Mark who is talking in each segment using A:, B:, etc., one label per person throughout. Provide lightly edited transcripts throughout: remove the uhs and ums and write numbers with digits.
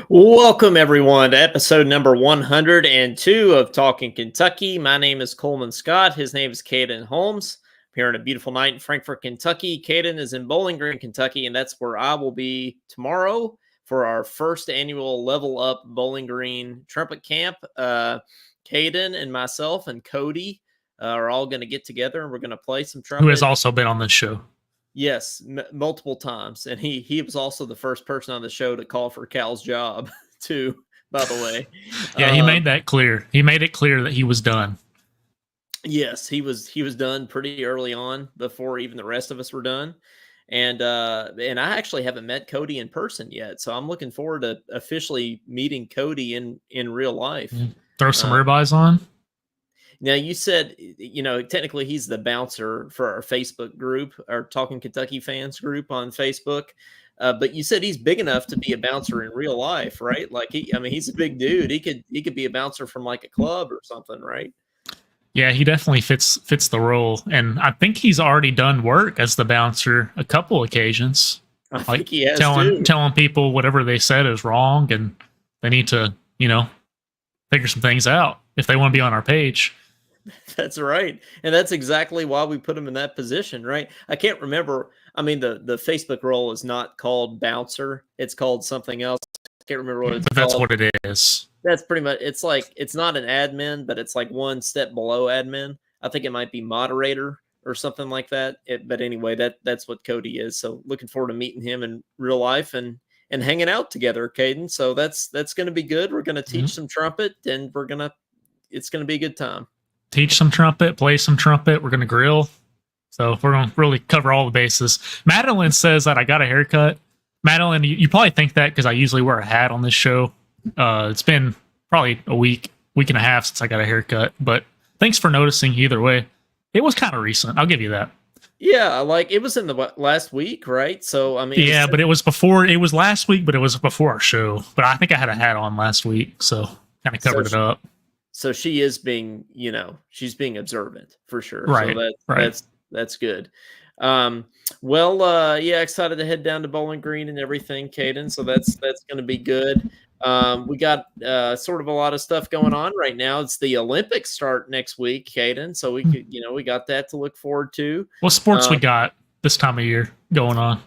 A: Welcome, everyone, to episode number 102 of Talking Kentucky. My name is Coleman Scott. His name is Caden Holmes. I'm here on a beautiful night in Frankfort, Kentucky. Caden is in Bowling Green, Kentucky, and that's where I will be tomorrow for our first annual Level Up Bowling Green Trumpet Camp. Caden and myself and Cody are all going to get together, and we're going to play some trumpet.
B: Who has also been on this show.
A: Yes, multiple times. And he was also the first person on the show to call for Cal's job, too, by the way.
B: Yeah, he made that clear. He made it clear that he was done.
A: Yes, he was done pretty early on before even the rest of us were done. And I actually haven't met Cody in person yet. So I'm looking forward to officially meeting Cody in real life.
B: Throw some ribeyes on.
A: Now, you said, technically he's the bouncer for our Facebook group, our Talking Kentucky fans group on Facebook. But you said he's big enough to be a bouncer in real life, right? Like, he's a big dude. He could be a bouncer from like a club or something, right?
B: Yeah, he definitely fits the role. And I think he's already done work as the bouncer a couple occasions.
A: I think he has
B: telling people whatever they said is wrong and they need to, figure some things out if they want to be on our page.
A: That's right. And that's exactly why we put him in that position, right? I can't remember. I mean, the Facebook role is not called bouncer. It's called something else. I can't remember what it's called.
B: That's what it is.
A: That's pretty much, it's like, it's not an admin, but it's like one step below admin. I think it might be moderator or something like that. But anyway, that's what Cody is. So looking forward to meeting him in real life and hanging out together, Caden. So that's going to be good. We're going to teach some trumpet and it's going to be a good time.
B: Teach some trumpet, play some trumpet. We're going to grill. So we're going to really cover all the bases. Madeline says that I got a haircut. Madeline, you probably think that because I usually wear a hat on this show. It's been probably a week and a half since I got a haircut. But thanks for noticing either way. It was kind of recent. I'll give you that.
A: Yeah, like it was in the last week, right? So, I mean...
B: Yeah, but it was last week, but it was before our show. But I think I had a hat on last week, so kind of covered it up.
A: So she is being, she's being observant for sure.
B: Right.
A: So that's good. Excited to head down to Bowling Green and everything, Caden. So that's going to be good. We got sort of a lot of stuff going on right now. It's the Olympics start next week, Caden. So we could, we got that to look forward to.
B: What sports we got this time of year going on?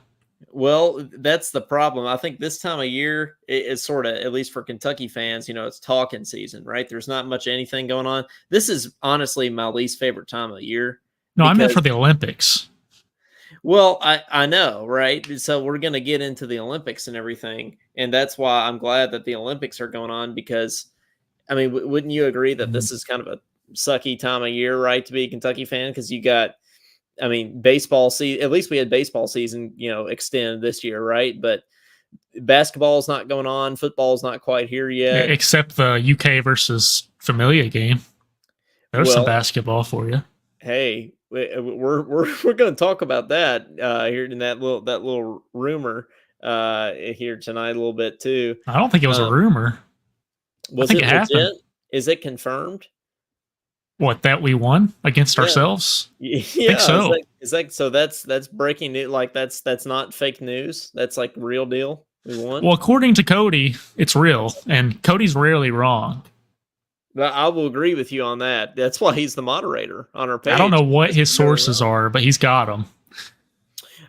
A: Well, that's the problem. I think this time of year is sort of, at least for Kentucky fans, it's Talkin season, right? There's not much anything going on. This is honestly my least favorite time of year.
B: No, I meant for the Olympics.
A: Well, I know, right? So we're going to get into the Olympics and everything. And that's why I'm glad that the Olympics are going on because, I mean, wouldn't you agree that this is kind of a sucky time of year, right, to be a Kentucky fan? Because you got... I mean, baseball season, at least we had baseball season, extend this year, right? But basketball is not going on. Football is not quite here yet.
B: Except the UK versus Familia game. There's some basketball for you.
A: Hey, we're going to talk about that here in that little rumor here tonight a little bit too.
B: I don't think it was a rumor.
A: I think it happened. Is it confirmed?
B: What, that we won against ourselves?
A: Yeah,
B: I think so.
A: So that's breaking news. Like that's not fake news. That's like real deal. We won.
B: Well, according to Cody, it's real, and Cody's rarely wrong.
A: I will agree with you on that. That's why he's the moderator on our page.
B: I don't know what his sources are, but he's got them.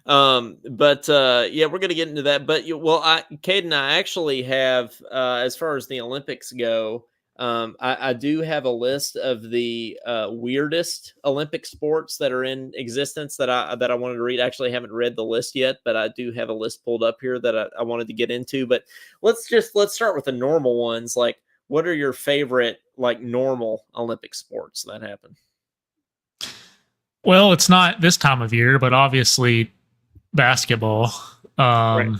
A: We're going to get into that. But Caden, I actually have, as far as the Olympics go. I do have a list of the weirdest Olympic sports that are in existence that I wanted to read. Actually, I haven't read the list yet, but I do have a list pulled up here that I wanted to get into. But let's start with the normal ones. Like, what are your favorite like normal Olympic sports that happen?
B: Well, it's not this time of year, but obviously basketball.
A: Right.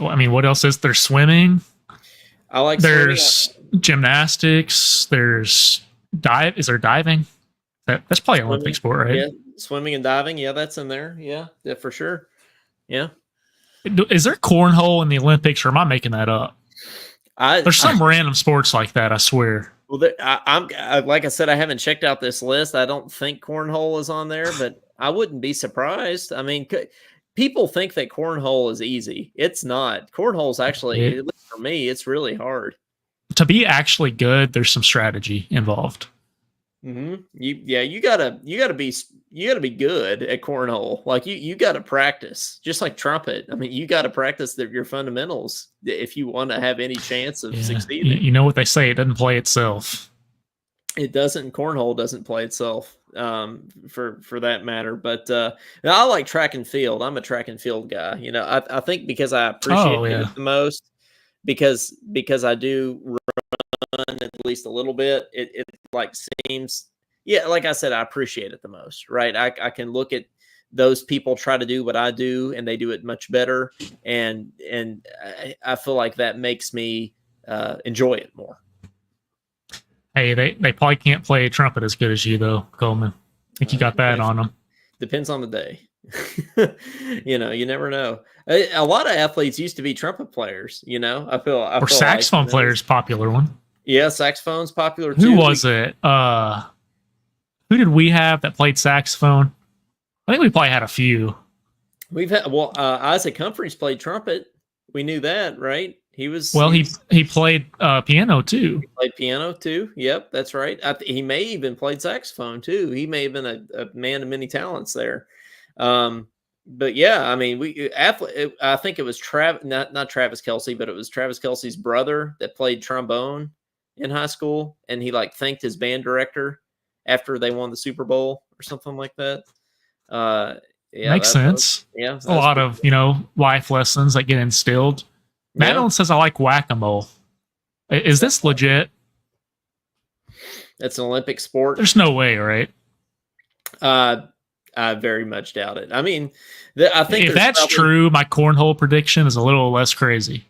B: Well, I mean, what else is there? Swimming.
A: I like.
B: There's gymnastics. There's dive. Is there diving? That's probably an Olympic sport, right?
A: Yeah, swimming and diving. Yeah, that's in there. Yeah, for sure. Yeah.
B: Is there cornhole in the Olympics, or am I making that up? There's some random sports like that, I swear.
A: Well, I'm like I said, I haven't checked out this list. I don't think cornhole is on there, but I wouldn't be surprised. I mean, people think that cornhole is easy. It's not. Cornhole's actually, at least for me, it's really hard.
B: To be actually good, there's some strategy involved.
A: Mm-hmm. You gotta be good at cornhole. Like you gotta practice, just like trumpet. I mean, you gotta practice your fundamentals if you want to have any chance of succeeding.
B: You know what they say, it doesn't play itself.
A: It doesn't. Cornhole doesn't play itself, for that matter. But I like track and field. I'm a track and field guy. You know, I think because I appreciate it the most, because I do run at least a little bit. It like seems, yeah, like I said, I appreciate it the most. Right? I can look at those people try to do what I do, and they do it much better, and I feel like that makes me enjoy it more.
B: Hey, they probably can't play trumpet as good as you, though, Coleman. I think you got that on them.
A: Depends on the day. You know, you never know. A lot of athletes used to be trumpet players. You know, I feel
B: saxophone players, popular one.
A: Yeah, saxophone's popular too.
B: Who was it? Who did we have that played saxophone? I think we probably had a few.
A: We've had Isaac Humphries played trumpet. We knew that, right? He played piano too. He
B: played
A: piano too. Yep, that's right. He may even played saxophone too. He may have been a man of many talents there. But yeah, I mean, I think it was not Travis Kelce, but it was Travis Kelce's brother that played trombone in high school, and he like thanked his band director after they won the Super Bowl or something like that. Yeah,
B: makes sense.
A: Yeah,
B: a lot of life lessons that get instilled. Madeline says I like whack-a-mole. Is this legit?
A: It's an Olympic sport.
B: There's no way, right?
A: I very much doubt it. I mean, I think
B: if that's true, my cornhole prediction is a little less crazy.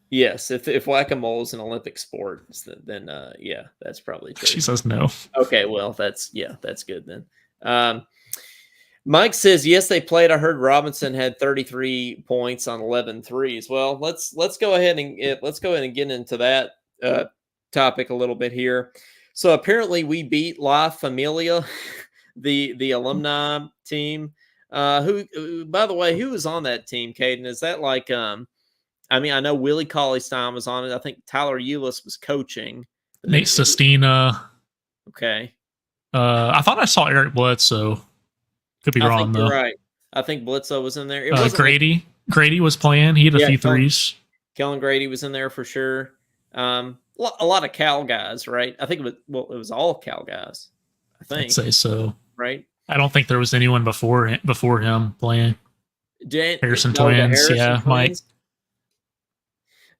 A: Yes, if whack-a-mole is an Olympic sport, then yeah, that's probably true.
B: She says no.
A: Okay, well, that's good then. Mike says, yes, they played. I heard Robinson had 33 points on 11 threes. Well, let's go ahead and get into that topic a little bit here. So apparently we beat La Familia, the alumni team. Who, by the way, who was on that team, Caden? Is that like I mean, I know Willie Cauley-Stein was on it. I think Tyler Eulis was coaching.
B: Nate Sestina.
A: Okay.
B: I thought I saw Eric Bledsoe. Could be wrong, though.
A: You're right. I think Bledsoe was in there.
B: Grady. Grady was playing. He had a few threes.
A: Kellen Grady was in there for sure. A lot of Cal guys, right? I think it was all Cal guys. I think.
B: I'd say so.
A: Right?
B: I don't think there was anyone before him playing. Harrison Twins. Yeah, Mike.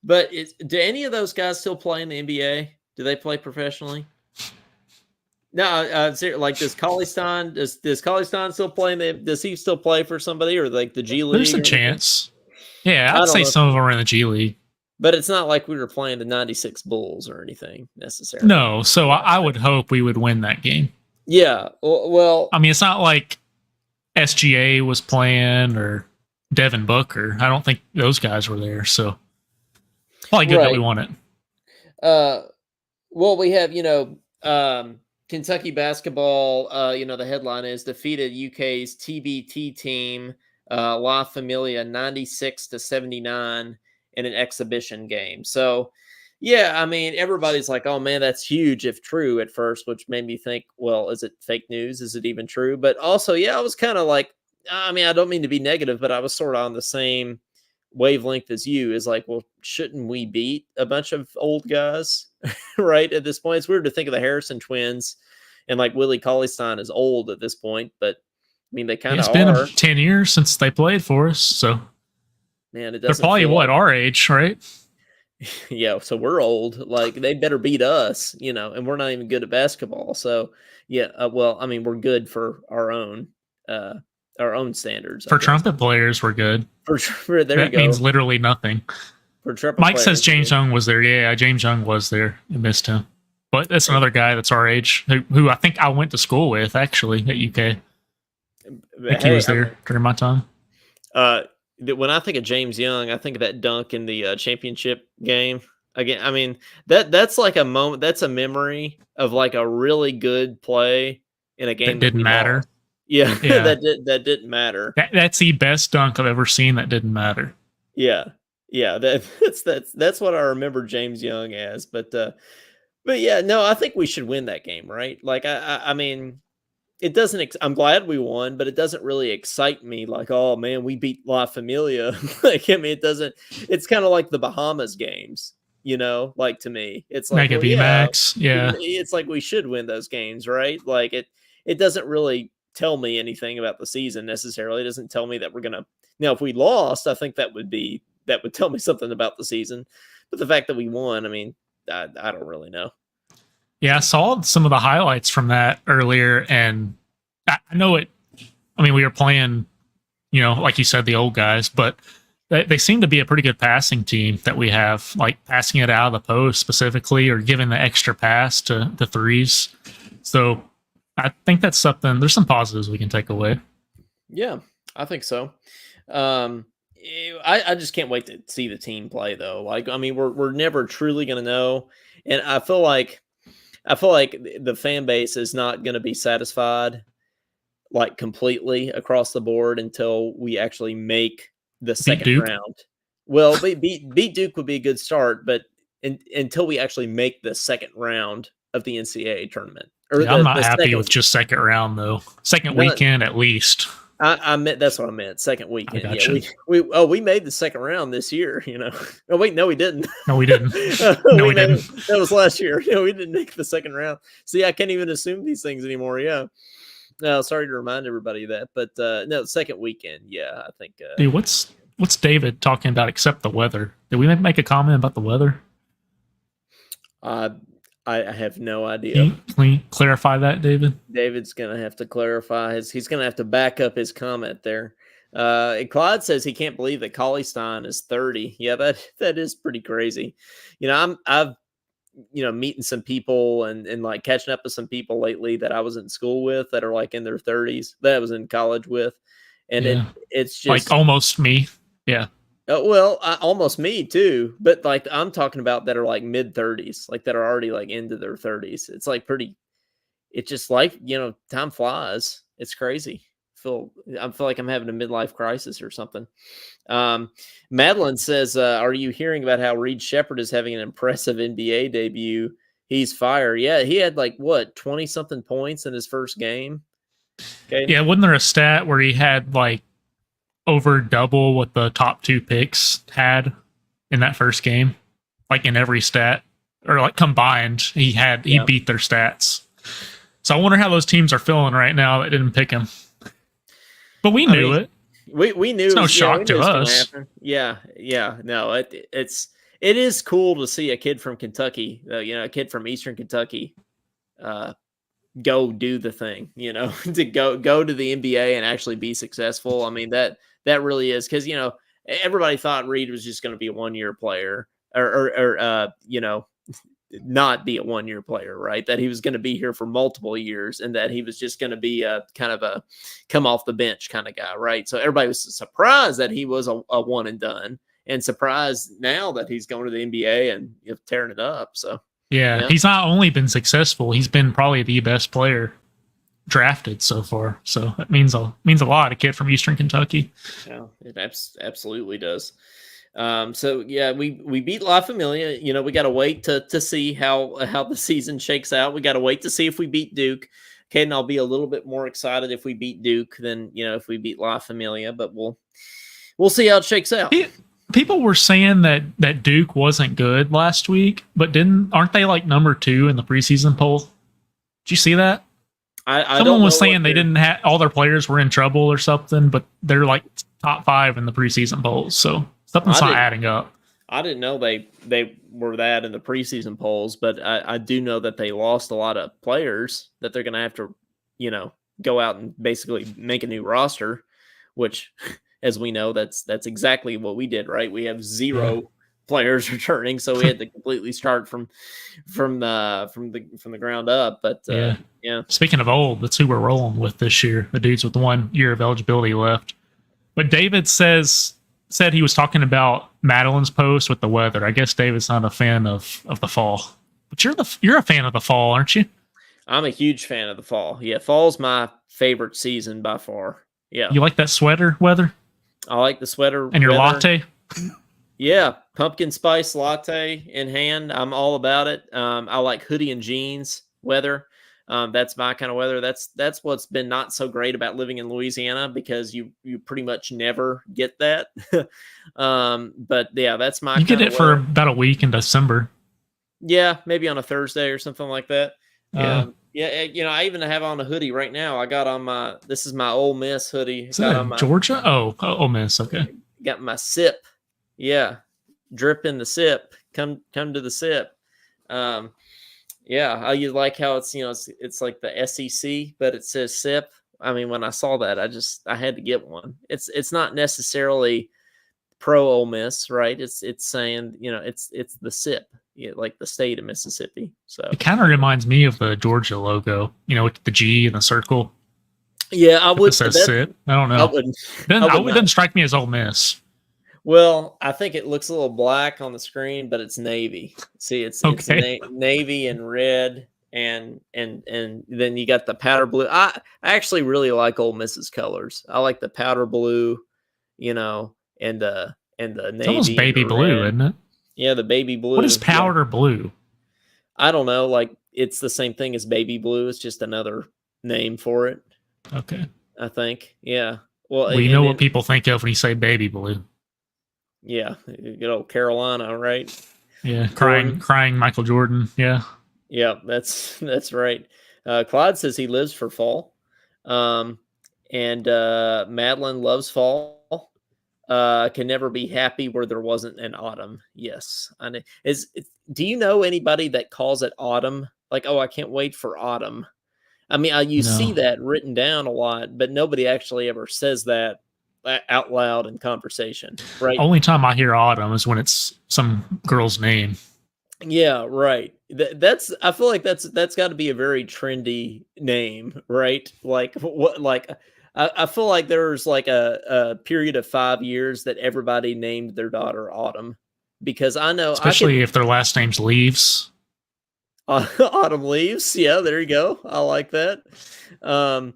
A: But do any of those guys still play in the NBA? Do they play professionally? No, like does Cauley-Stein still play? Does he still play for somebody or like the G League?
B: There's a chance. Yeah, I'd say some of them are in the G League.
A: But it's not like we were playing the '96 Bulls or anything necessarily.
B: No, so I would hope we would win that game.
A: Yeah, well,
B: I mean, it's not like SGA was playing or Devin Booker. I don't think those guys were there, so probably good that we won it.
A: Well, we have Kentucky basketball, the headline is defeated UK's TBT team, La Familia, 96-79 in an exhibition game. So, yeah, I mean, everybody's like, oh, man, that's huge if true at first, which made me think, well, is it fake news? Is it even true? But also, yeah, I was kind of like, I mean, I don't mean to be negative, but I was sort of on the same wavelength as you. Is like, well, shouldn't we beat a bunch of old guys? Right at this point? It's weird to think of the Harrison twins and like Willie Cauley-Stein is old at this point, but I mean, they kind of are.
B: It's been 10 years since they played for us, so
A: man, it doesn't.
B: They're probably our age, right?
A: Yeah, so we're old. Like they better beat us, and we're not even good at basketball. So yeah, well, I mean, we're good for our own standards.
B: For trumpet players, we're good.
A: There
B: that
A: you go.
B: Means literally nothing. Mike says James Young was there. Yeah, James Young was there. I missed him. But that's another guy that's our age who I think I went to school with, actually, at UK. I think he was there during my time.
A: When I think of James Young, I think of that dunk in the championship game. Again, I mean, that's like a moment. That's a memory of like a really good play in a game
B: that didn't matter.
A: Lost. Yeah,
B: Yeah.
A: that didn't matter.
B: That's the best dunk I've ever seen that didn't matter.
A: Yeah. Yeah, that's what I remember James Young as, but yeah, no, I think we should win that game, right? Like, I mean, it doesn't I'm glad we won, but it doesn't really excite me like, "Oh, man, we beat La Familia." Like, I mean, it doesn't it's kinda like the Bahamas games, like, to me. It's like,
B: Mega
A: well, yeah,
B: VMAX. Yeah.
A: it's like we should win those games, right? Like, it doesn't really tell me anything about the season necessarily. It doesn't tell me that we're gonna now, if we lost, I think that would tell me something about the season, but the fact that we won, I mean, I don't really know.
B: Yeah, I saw some of the highlights from that earlier, and I know it. I mean, we were playing, like you said, the old guys, but they seem to be a pretty good passing team that we have, like passing it out of the post specifically, or giving the extra pass to the threes. So I think that's something. There's some positives we can take away.
A: Yeah, I think so. I just can't wait to see the team play though. Like, I mean, we're never truly gonna know, and I feel like the fan base is not gonna be satisfied like completely across the board until we actually make the
B: Beat
A: second
B: Duke.
A: round. Well, beat Duke would be a good start, but until we actually make the second round of the NCAA tournament or
B: Yeah, I'm not
A: the
B: happy
A: second.
B: with just second round though. Second
A: No,
B: weekend at least.
A: I meant that's what I meant. Second
B: I
A: weekend. Yeah,
B: gotcha.
A: we made the second round this year. Oh wait, no, we didn't.
B: No, we didn't. No,
A: We
B: we
A: made
B: didn't.
A: it. That was last year. No, we didn't make the second round. See, I can't even assume these things anymore. Yeah. No, sorry to remind everybody of that, but no, second weekend. Yeah, I think.
B: Dude, what's David talking about except the weather? Did we make a comment about the weather?
A: Uh, I have no idea.
B: Can you clarify that, David?
A: David's gonna have to clarify he's gonna have to back up his comment there. And Clyde says he can't believe that Cauley Stein is 30. Yeah, that is pretty crazy. I've meeting some people and like catching up with some people lately that I was in school with that are like in their 30s that I was in college with, and
B: Yeah.
A: it's
B: Like
A: just
B: almost me. Yeah.
A: well, almost me too, but like I'm talking about that are like mid 30s, like that are already like into their 30s. It's like pretty. It's just like time flies. It's crazy. I feel like I'm having a midlife crisis or something. Madeline says, "Are you hearing about how Reed Shepherd is having an impressive NBA debut? He's fire. Yeah, he had like what 20 something points in his first game. Okay.
B: Yeah, wasn't there a stat where he had like over double what the top two picks had in that first game? Like in every stat. Or like combined, he beat their stats. So I wonder how those teams are feeling right now that didn't pick him. But we knew it.
A: We knew
B: it's no shock to us.
A: Yeah. No, it is cool to see a kid from Kentucky, a kid from Eastern Kentucky, go do the thing, to go to the NBA and actually be successful. I mean, that really is because everybody thought Reed was just going to be a 1-year player or not be a 1-year player, right? That he was going to be here for multiple years and that he was just going to be a kind of a come off the bench kind of guy, right? So everybody was surprised that he was a one and done, and surprised now that he's going to the NBA and tearing it up. So
B: yeah, he's not only been successful, he's been probably the best player drafted so far. So that means a lot. A kid from Eastern Kentucky.
A: Yeah, it absolutely does. So yeah, we beat La Familia. We got to wait to see how the season shakes out. We got to wait to see if we beat Duke. Caden, I'll be a little bit more excited if we beat Duke than if we beat La Familia, but we'll see how it shakes out.
B: People were saying that Duke wasn't good last week, but aren't they like number 2 in the preseason poll? Did you see that? Someone was saying they didn't have all their players were in trouble or something, but they're like top 5 in the preseason polls. So something's not adding up.
A: I didn't know they were that in the preseason polls, but I do know that they lost a lot of players that they're going to have to, go out and basically make a new roster, which, as we know, that's exactly what we did, right? We have 0 players returning, so we had to completely start from the ground up. But yeah.
B: Speaking of old, that's who we're rolling with this year. The dudes with 1 year of eligibility left. But David said he was talking about Madeline's post with the weather. I guess David's not a fan of the fall, but you're a fan of the fall, aren't you?
A: I'm a huge fan of the fall. Yeah, fall's my favorite season by far. Yeah,
B: You like that sweater weather
A: I like the sweater
B: and your
A: weather.
B: latte?
A: Yeah, pumpkin spice latte in hand. I'm all about it. I like hoodie and jeans weather. That's my kind of weather. That's what's been not so great about living in Louisiana because you pretty much never get that. But yeah, that's my
B: You get
A: kind of
B: it for
A: weather.
B: about a week in December.
A: Yeah, maybe on a Thursday or something like that.
B: Yeah.
A: Yeah, I even have on a hoodie right now. I got on my this is my Ole Miss hoodie.
B: Is
A: Got on
B: that
A: my
B: Georgia? Oh, Ole Miss. Okay.
A: got my sip. Yeah, drip in the sip. Come to the sip. Um, yeah, you like how it's it's like the SEC, but it says sip. I mean, when I saw that, I had to get one. It's not necessarily pro Ole Miss, right? It's saying it's the sip, like the state of Mississippi. So
B: It kind of reminds me of the Georgia logo, with the G and the circle.
A: yeah, I
B: If it
A: would
B: says
A: that
B: sit. I don't
A: I
B: know.
A: wouldn't
B: Then
A: I
B: it
A: would not.
B: doesn't strike me as Ole Miss.
A: Well, I think it looks a little black on the screen, but it's navy. See, it's
B: Okay.
A: navy and red, and then you got the powder blue. I actually really like Ole Miss's colors. I like the powder blue, and the
B: It's almost
A: navy and
B: baby
A: the
B: blue,
A: red.
B: isn't it?
A: Yeah, the baby
B: What is
A: blue. Yeah,
B: powder blue?
A: I don't know. Like it's the same thing as baby blue. It's just another name for it.
B: Okay.
A: I think. Yeah. Well,
B: Well, you
A: and
B: know what
A: then
B: people think of when you say baby blue.
A: yeah, good old Carolina, right?
B: Yeah.
A: Jordan.
B: Crying Michael Jordan. Yeah.
A: Yeah, that's right. Claude says he lives for fall, um, and Madeline loves fall. Can never be happy where there wasn't an autumn. Yes, I know. Do you know anybody that calls it autumn? Like, oh, I can't wait for autumn. I mean, you see
B: No.
A: that written down a lot, but nobody actually ever says that out loud in conversation, right?
B: Only time I hear autumn is when it's some girl's name.
A: Yeah, right. That's I feel like that's got to be a very trendy name, right? Like what? Like I feel like there's like a period of 5 years that everybody named their daughter Autumn because I know I
B: Especially
A: could
B: if their last name's Leaves.
A: Autumn leaves. Yeah, there you go. I like that. Um,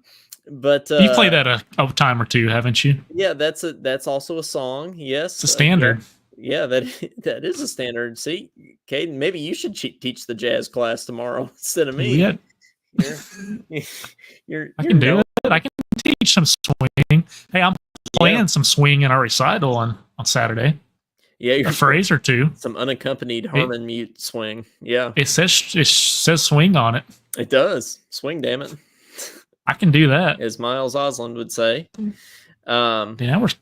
A: but
B: You've played that a time or two, haven't you?
A: yeah, that's also a song.
B: It's a
A: Yes. Yeah.
B: standard.
A: Yeah, that that is a standard. See, Caden, maybe you should teach the jazz class tomorrow instead of
B: We
A: me.
B: had,
A: You're
B: I
A: you're
B: can do
A: no
B: it. I can teach some swing. Hey, I'm
A: yeah.
B: playing some swing in our recital on Saturday.
A: Yeah,
B: A
A: you're
B: phrase or two.
A: some unaccompanied
B: It,
A: harmon mute swing. Yeah,
B: it says swing on it.
A: it does. Swing, damn it.
B: I can do that.
A: As Miles Osland would say.
B: Yeah, what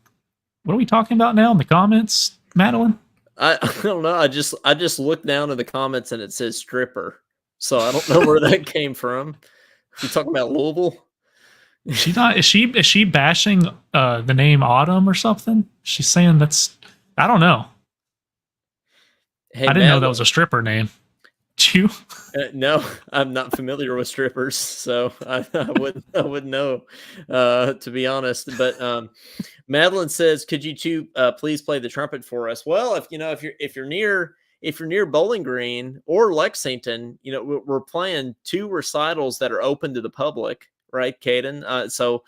B: are we talking about now in the comments, Madeline?
A: I don't know. I just looked down in the comments and it says stripper. So I don't know where that came from. You talking about Louisville?
B: She's not. Is she bashing the name Autumn or something? She's saying that's. I don't know.
A: Hey,
B: I didn't know that
A: Madeline,
B: was a stripper name. You?
A: no, I'm not familiar with strippers, so I wouldn't know, to be honest. But Madeline says, "Could you two please play the trumpet for us?" Well, if you're near Bowling Green or Lexington, we're playing two recitals that are open to the public, right, Caden? So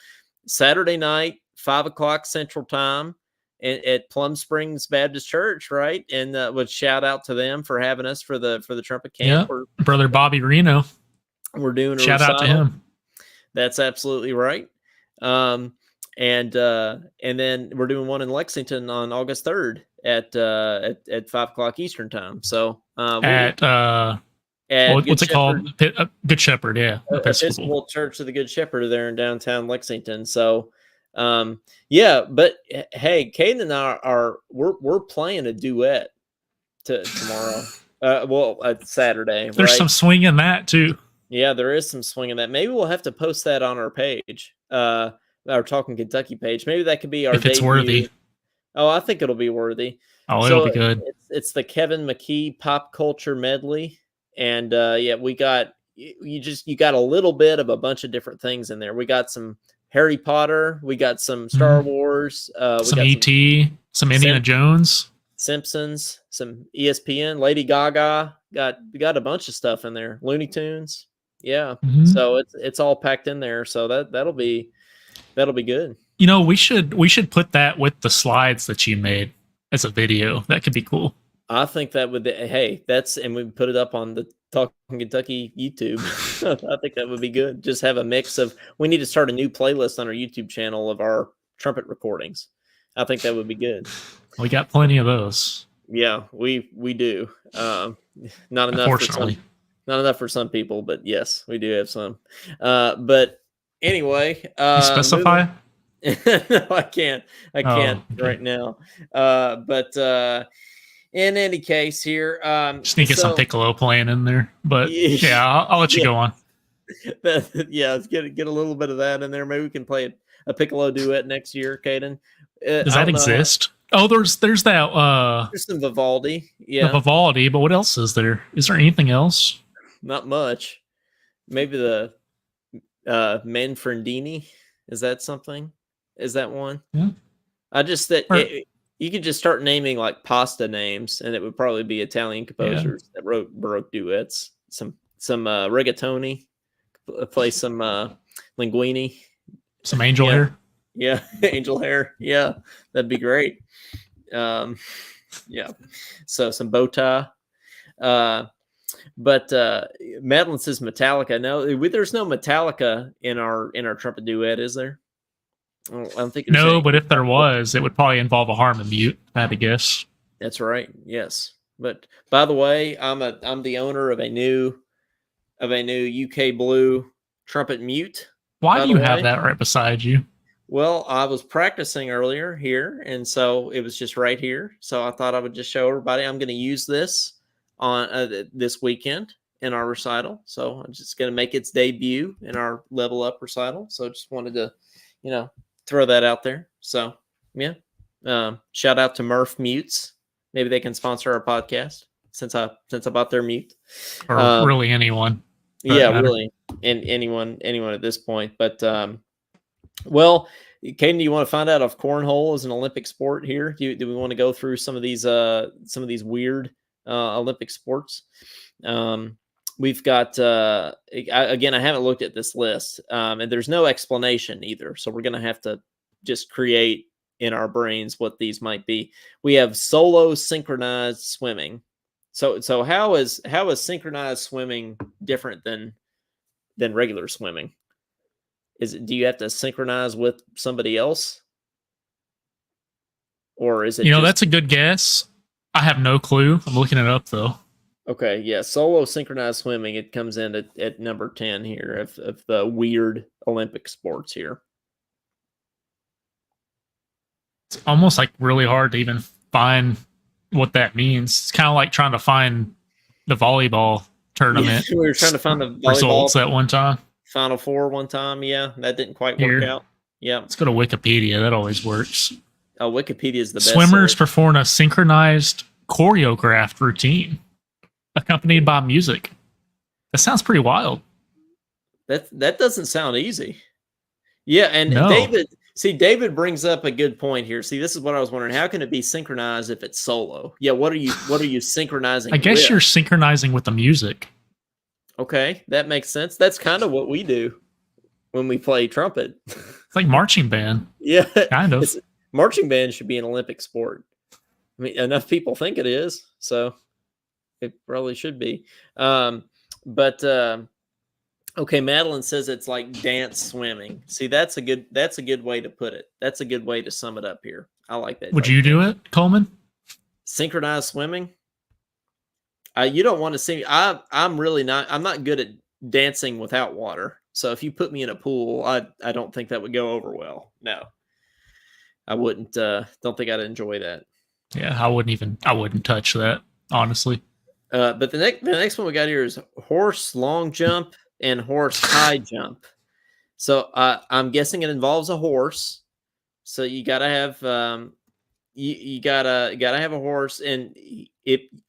A: Saturday night, 5 o'clock Central Time at Plum Springs Baptist Church, right? And would shout out to them for having us for the trumpet camp.
B: Yeah, brother Bobby Reno.
A: We're doing a
B: Shout out to
A: recital.
B: him.
A: That's absolutely right. And then we're doing one in Lexington on August 3rd at 5 o'clock Eastern time. So
B: At
A: at Good
B: what's it
A: Shepherd,
B: called? Good Shepherd. Yeah, Episcopal.
A: Episcopal Church of the Good Shepherd there in downtown Lexington. So yeah, but hey, Caden and I we're playing a duet tomorrow. Saturday.
B: There's
A: Right?
B: some swing in that too.
A: Yeah, there is some swing in that. Maybe we'll have to post that on our page, our Talking Kentucky page. Maybe that could be our
B: If it's
A: debut.
B: worthy.
A: Oh, I think it'll be worthy.
B: Oh,
A: So
B: it'll be good.
A: it's the Kevin McKee pop culture medley, and yeah, we got you got a little bit of a bunch of different things in there. We got some Harry Potter, we got some Star Wars, we
B: Some
A: got
B: ET, some Indiana Jones,
A: Simpsons, some ESPN, Lady Gaga. We got a bunch of stuff in there. Looney Tunes. Yeah.
B: Mhm.
A: So it's all packed in there. So that'll be good.
B: You know, we should put that with the slides that you made as a video. That could be cool.
A: I think that would hey, and we put it up on the Talking Kentucky YouTube. I think that would be good. Just have a mix of we need to start a new playlist on our YouTube channel of our trumpet recordings. I think that would be good.
B: We got plenty of those.
A: Yeah, we do. Not enough for some
B: Unfortunately.
A: not enough for some people, but yes, we do have some. But anyway,
B: You specify?
A: no, I can't. I can't
B: okay.
A: right now. But in any case, here,
B: Just need to get some piccolo playing in there. But yeah, I'll let you go on.
A: Yeah, let's get a little bit of that in there. Maybe we can play a piccolo duet next year, Caden.
B: Does that exist? Oh, there's that.
A: There's some Vivaldi. Yeah,
B: Vivaldi. But what else is there? Is there anything else?
A: Not much. Maybe the Manfredini. Is that something? Is that one?
B: Yeah.
A: I just you could just start naming like pasta names, and it would probably be Italian composers that wrote Baroque duets. Some rigatoni, play some linguini,
B: some angel hair.
A: Yeah, angel hair. Yeah, that'd be great. Yeah, so some bow tie. But Madeline says Metallica. No, there's no Metallica in our trumpet duet, is there? I don't think.
B: No, but if there was, it would probably involve a harm and mute. I had to guess.
A: That's right. Yes, but by the way, I'm the owner of a new UK Blue trumpet mute.
B: Why do you have that right beside you?
A: Well, I was practicing earlier here, and so it was just right here. So I thought I would just show everybody. I'm going to use this on this weekend in our recital. So I'm just going to make its debut in our level up recital. So just wanted to, throw that out there. So yeah, shout out to Murph Mutes. Maybe they can sponsor our podcast since I bought their mute.
B: Or really anyone.
A: Yeah, really, and anyone at this point. But well, Caden, do you want to find out if cornhole is an Olympic sport here? Do we want to go through some of these weird Olympic sports? We've got again, I haven't looked at this list, and there's no explanation either. So we're going to have to just create in our brains what these might be. We have solo synchronized swimming. So how is synchronized swimming different than regular swimming? Do you have to synchronize with somebody else? Or is it
B: that's a good guess. I have no clue. I'm looking it up though.
A: Okay, yeah, solo synchronized swimming, it comes in at number 10 here of the weird Olympic sports here.
B: It's almost like really hard to even find what that means. It's kind of like trying to find the volleyball tournament.
A: We were trying to find the volleyball
B: results at one time.
A: Final Four one time, yeah, that didn't quite work out. Yeah,
B: let's go to Wikipedia. That always works.
A: Wikipedia is the best.
B: Swimmers perform a synchronized choreographed routine accompanied by music. That sounds pretty wild.
A: That doesn't sound easy. Yeah, and
B: no.
A: David brings up a good point here. See, this is what I was wondering. How can it be synchronized if it's solo? Yeah, what are you synchronizing
B: I guess
A: with?
B: You're synchronizing with the music.
A: Okay, that makes sense. That's kind of what we do when we play trumpet.
B: It's like marching band.
A: Yeah,
B: kind of.
A: Marching band should be an Olympic sport. I mean, enough people think it is, so it probably should be. Okay, Madeline says it's like dance swimming. See, that's a good way to put it. That's a good way to sum it up here. I like that.
B: Would you do it, Coleman?
A: Synchronized swimming? You don't want to see me. I'm not good at dancing without water. So if you put me in a pool, I don't think that would go over well. No, I wouldn't. Don't think I'd enjoy that.
B: Yeah, I wouldn't touch that, honestly.
A: But the next one we got here is horse long jump and horse high jump. So I'm guessing it involves a horse. So you gotta have you gotta have a horse, and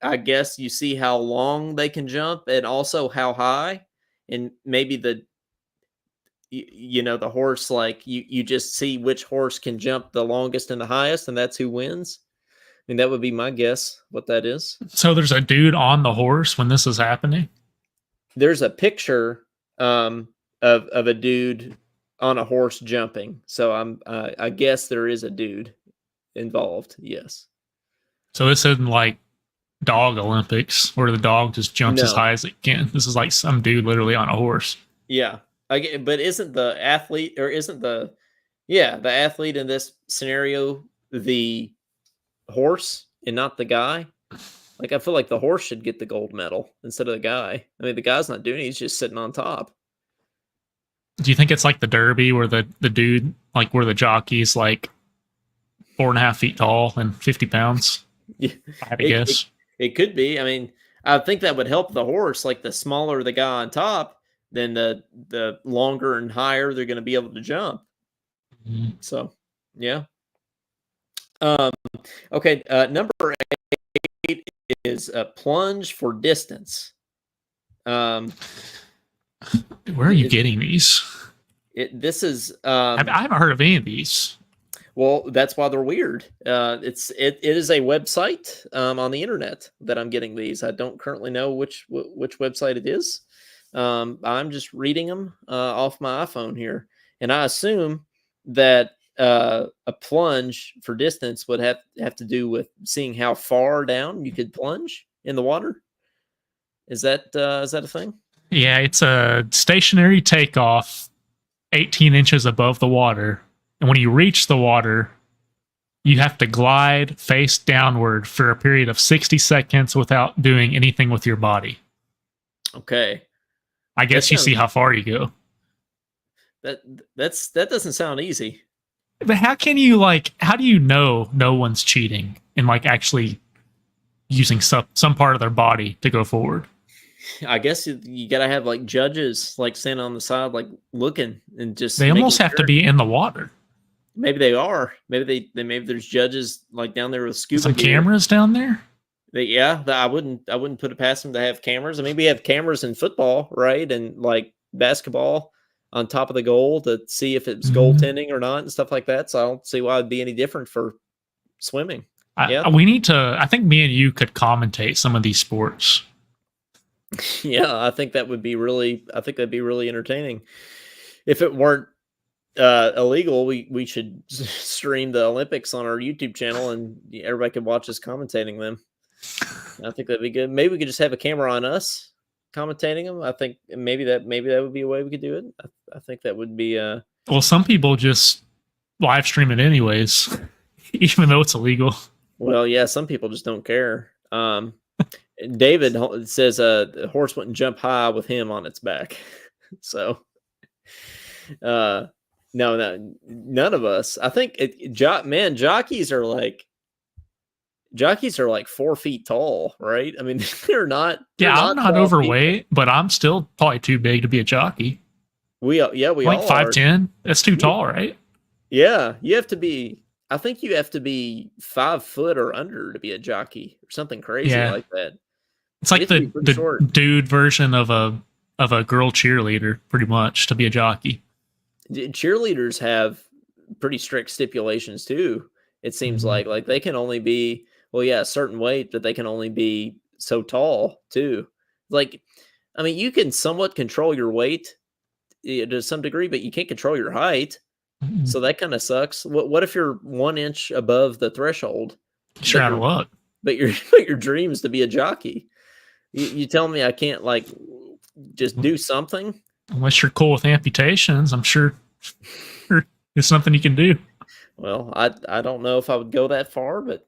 A: I guess you see how long they can jump and also how high, and maybe the horse, like you just see which horse can jump the longest and the highest, and that's who wins. I mean, that would be my guess what that is.
B: So there's a dude on the horse when this is happening?
A: There's a picture um, of a dude on a horse jumping. So I guess there is a dude involved. Yes.
B: So this isn't like dog Olympics where the dog just jumps as
A: No.
B: high as it can. This is like some dude literally on a horse.
A: Yeah. But isn't the athlete or isn't the athlete in this scenario the horse and not the guy? Like I feel like the horse should get the gold medal instead of the guy. I mean, the guy's not doing it; he's just sitting on top.
B: Do you think it's like the Derby where the dude, like where the jockey's like 4.5 feet tall and 50 pounds?
A: Yeah,
B: I had to
A: it, it
B: guess.
A: it could be. I mean, I think that would help the horse. Like the smaller the guy on top, then the longer and higher they're going to be able to jump.
B: Mhm.
A: So, yeah. Um, okay. Number 8 is a plunge for distance. Um,
B: Where are you getting these?
A: this is
B: I haven't heard of any of these.
A: well, that's why they're weird. It is a website on the internet that I'm getting these. I don't currently know which website it is. I'm just reading them off my iPhone here, and I assume that a plunge for distance would have to do with seeing how far down you could plunge in the water. Is that a thing?
B: Yeah, it's a stationary takeoff 18 inches above the water. And when you reach the water, you have to glide face downward for a period of 60 seconds without doing anything with your body.
A: Okay.
B: I guess you see how far you go.
A: That doesn't sound easy.
B: But how do you know no one's cheating and like actually using some part of their body to go forward?
A: I guess you got to have like judges like standing on the side, like looking and just.
B: They almost have to be in the water.
A: Maybe they are. Maybe maybe there's judges like down there with scuba
B: some
A: gear.
B: Cameras down there.
A: I wouldn't put it past them to have cameras. I mean, we have cameras in football, right, and like basketball on top of the goal to see if it's goaltending or not and stuff like that. So I don't see why it'd be any different for swimming.
B: We need to. I think me and you could commentate some of these sports.
A: Yeah, I think that'd be really entertaining. If it weren't illegal, we should stream the Olympics on our YouTube channel and everybody could watch us commentating them. I think that'd be good. Maybe we could just have a camera on us commentating them. I think maybe that would be a way we could do it. I think that would be
B: well, some people just live stream it anyways, even though it's illegal.
A: Well, yeah, some people just don't care. David says the horse wouldn't jump high with him on its back. So no, none of us. I think jockeys are like 4 feet tall, right? I mean, they're not.
B: I'm not overweight, people. But I'm still probably too big to be a jockey.
A: We like
B: all 5'10". That's too tall, right?
A: Yeah, you have to be. I think you have to be 5 foot or under to be a jockey or something crazy like that.
B: It's like the dude version of a girl cheerleader, pretty much, to be a jockey.
A: Cheerleaders have pretty strict stipulations too. It seems like they can only be a certain weight, but they can only be so tall too. Like, I mean, you can somewhat control your weight to some degree, but you can't control your height. So that kind of sucks. What if you're 1 inch above the threshold?
B: You're out of luck.
A: But your dream is to be a jockey. You tell me I can't like just do something?
B: Unless you're cool with amputations, I'm sure it's something you can do.
A: Well, I don't know if I would go that far, but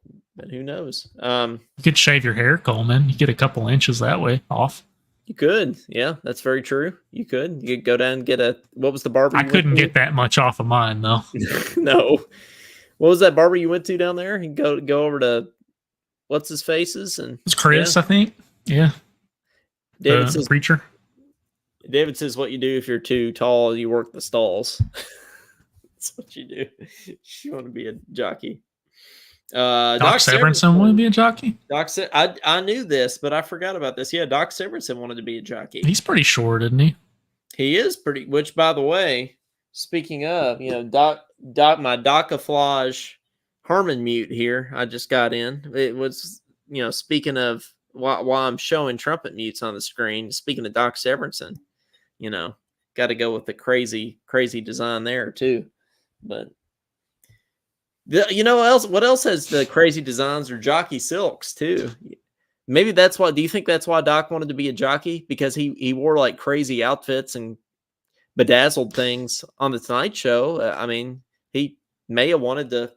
A: who knows?
B: You could shave your hair, Coleman. You get a couple inches that way off.
A: You could, yeah, that's very true. You could go down and get what was the barber?
B: I couldn't get that much off of mine though.
A: No, what was that barber you went to down there? And go over to what's his faces and
B: it's Chris, I think. Yeah,
A: David says,
B: preacher.
A: David says, "What you do if you're too tall, you work the stalls." That's what you do. You want to be a jockey.
B: Doc Severinsen wanted to be a jockey.
A: I knew this, but I forgot about this. Yeah, Doc Severinsen wanted to be a jockey.
B: He's pretty short, isn't he?
A: He is pretty. Which, by the way, speaking of, my Docaflage Harmon mute here. I just got in. It was, speaking of while I'm showing trumpet mutes on the screen. Speaking of Doc Severinsen, got to go with the crazy design there too. But what else has the crazy designs are jockey silks too. Maybe that's why. Do you think that's why Doc wanted to be a jockey? Because he wore like crazy outfits and bedazzled things on the Tonight Show. I mean, he may have wanted to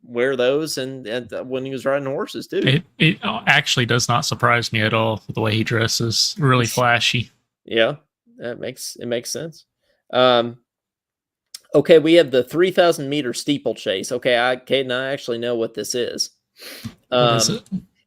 A: wear those and when he was riding horses too.
B: It actually does not surprise me at all the way he dresses. Really flashy.
A: Yeah, it makes sense. Okay, we have the 3,000 meter steeplechase. Okay, Cade and I actually know what this is.
B: What is it?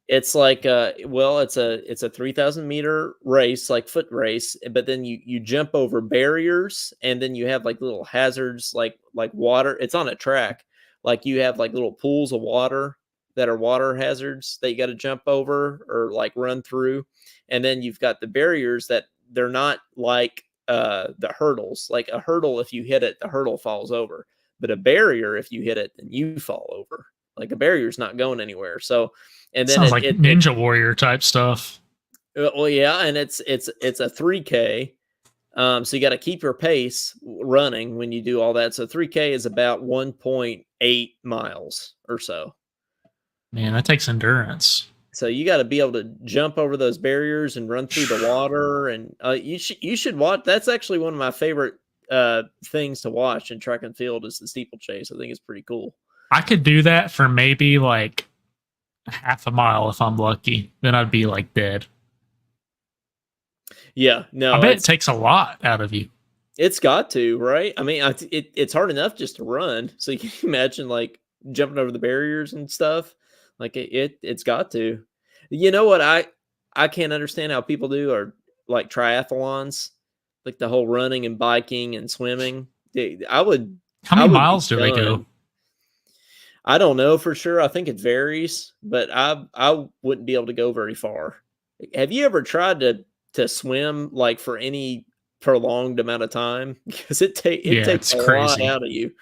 A: It's like it's a 3,000 meter race, like foot race, but then you jump over barriers, and then you have like little hazards, like water. It's on a track, like you have like little pools of water that are water hazards that you got to jump over or like run through, and then you've got the barriers that they're not like the hurdles. Like a hurdle, if you hit it, the hurdle falls over, but a barrier, if you hit it, then you fall over. Like a barrier's not going anywhere. So. And then
B: sounds like Ninja Warrior type stuff.
A: Well, yeah, and it's a 3K. So you got to keep your pace running when you do all that. So 3K is about 1.8 miles or so.
B: Man, that takes endurance.
A: So you got to be able to jump over those barriers and run through the water. And you should watch. That's actually one of my favorite things to watch in track and field is the steeplechase. I think it's pretty cool.
B: I could do that for maybe like half a mile if I'm lucky. Then I'd be like dead.
A: Yeah, no.
B: I bet it takes a lot out of you.
A: It's got to, right? I mean, it's hard enough just to run. So you can imagine like jumping over the barriers and stuff. Like it's got to. You know what I can't understand how people do are like triathlons, like the whole running and biking and swimming. I would.
B: How many miles do they go?
A: I don't know for sure. I think it varies, but I wouldn't be able to go very far. Have you ever tried to swim like for any prolonged amount of time? Because it takes a lot out of you.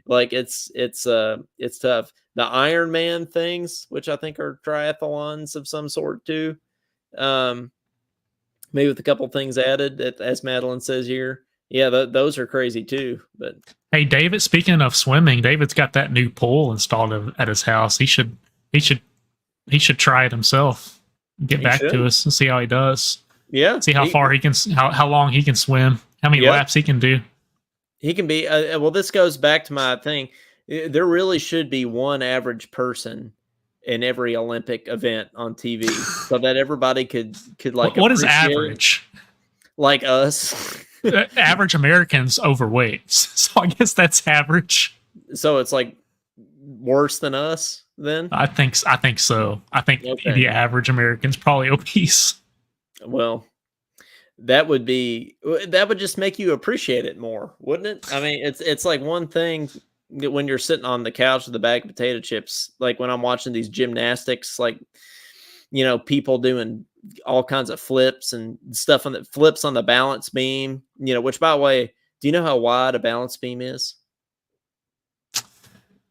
A: Like it's tough. The Ironman things, which I think are triathlons of some sort too. Maybe with a couple things added, as Madeline says here. Yeah, those are crazy too. But
B: hey, David, speaking of swimming, David's got that new pool installed at his house. He should try it himself. Get back to us and see how he does.
A: Yeah,
B: see how far he can, how long he can swim, how many laps he can do.
A: He can be. Well, this goes back to my thing. There really should be one average person in every Olympic event on TV, so that everybody could like.
B: What is average?
A: Like us.
B: Average Americans overweight, so I guess that's average.
A: So it's like worse than us then?
B: I think so. I think the average American's probably obese.
A: Well, that would just make you appreciate it more, wouldn't it? I mean, it's like one thing when you're sitting on the couch with a bag of potato chips, like when I'm watching these gymnastics, like people doing all kinds of flips and stuff on the flips on the balance beam, which by the way, do you know how wide a balance beam is?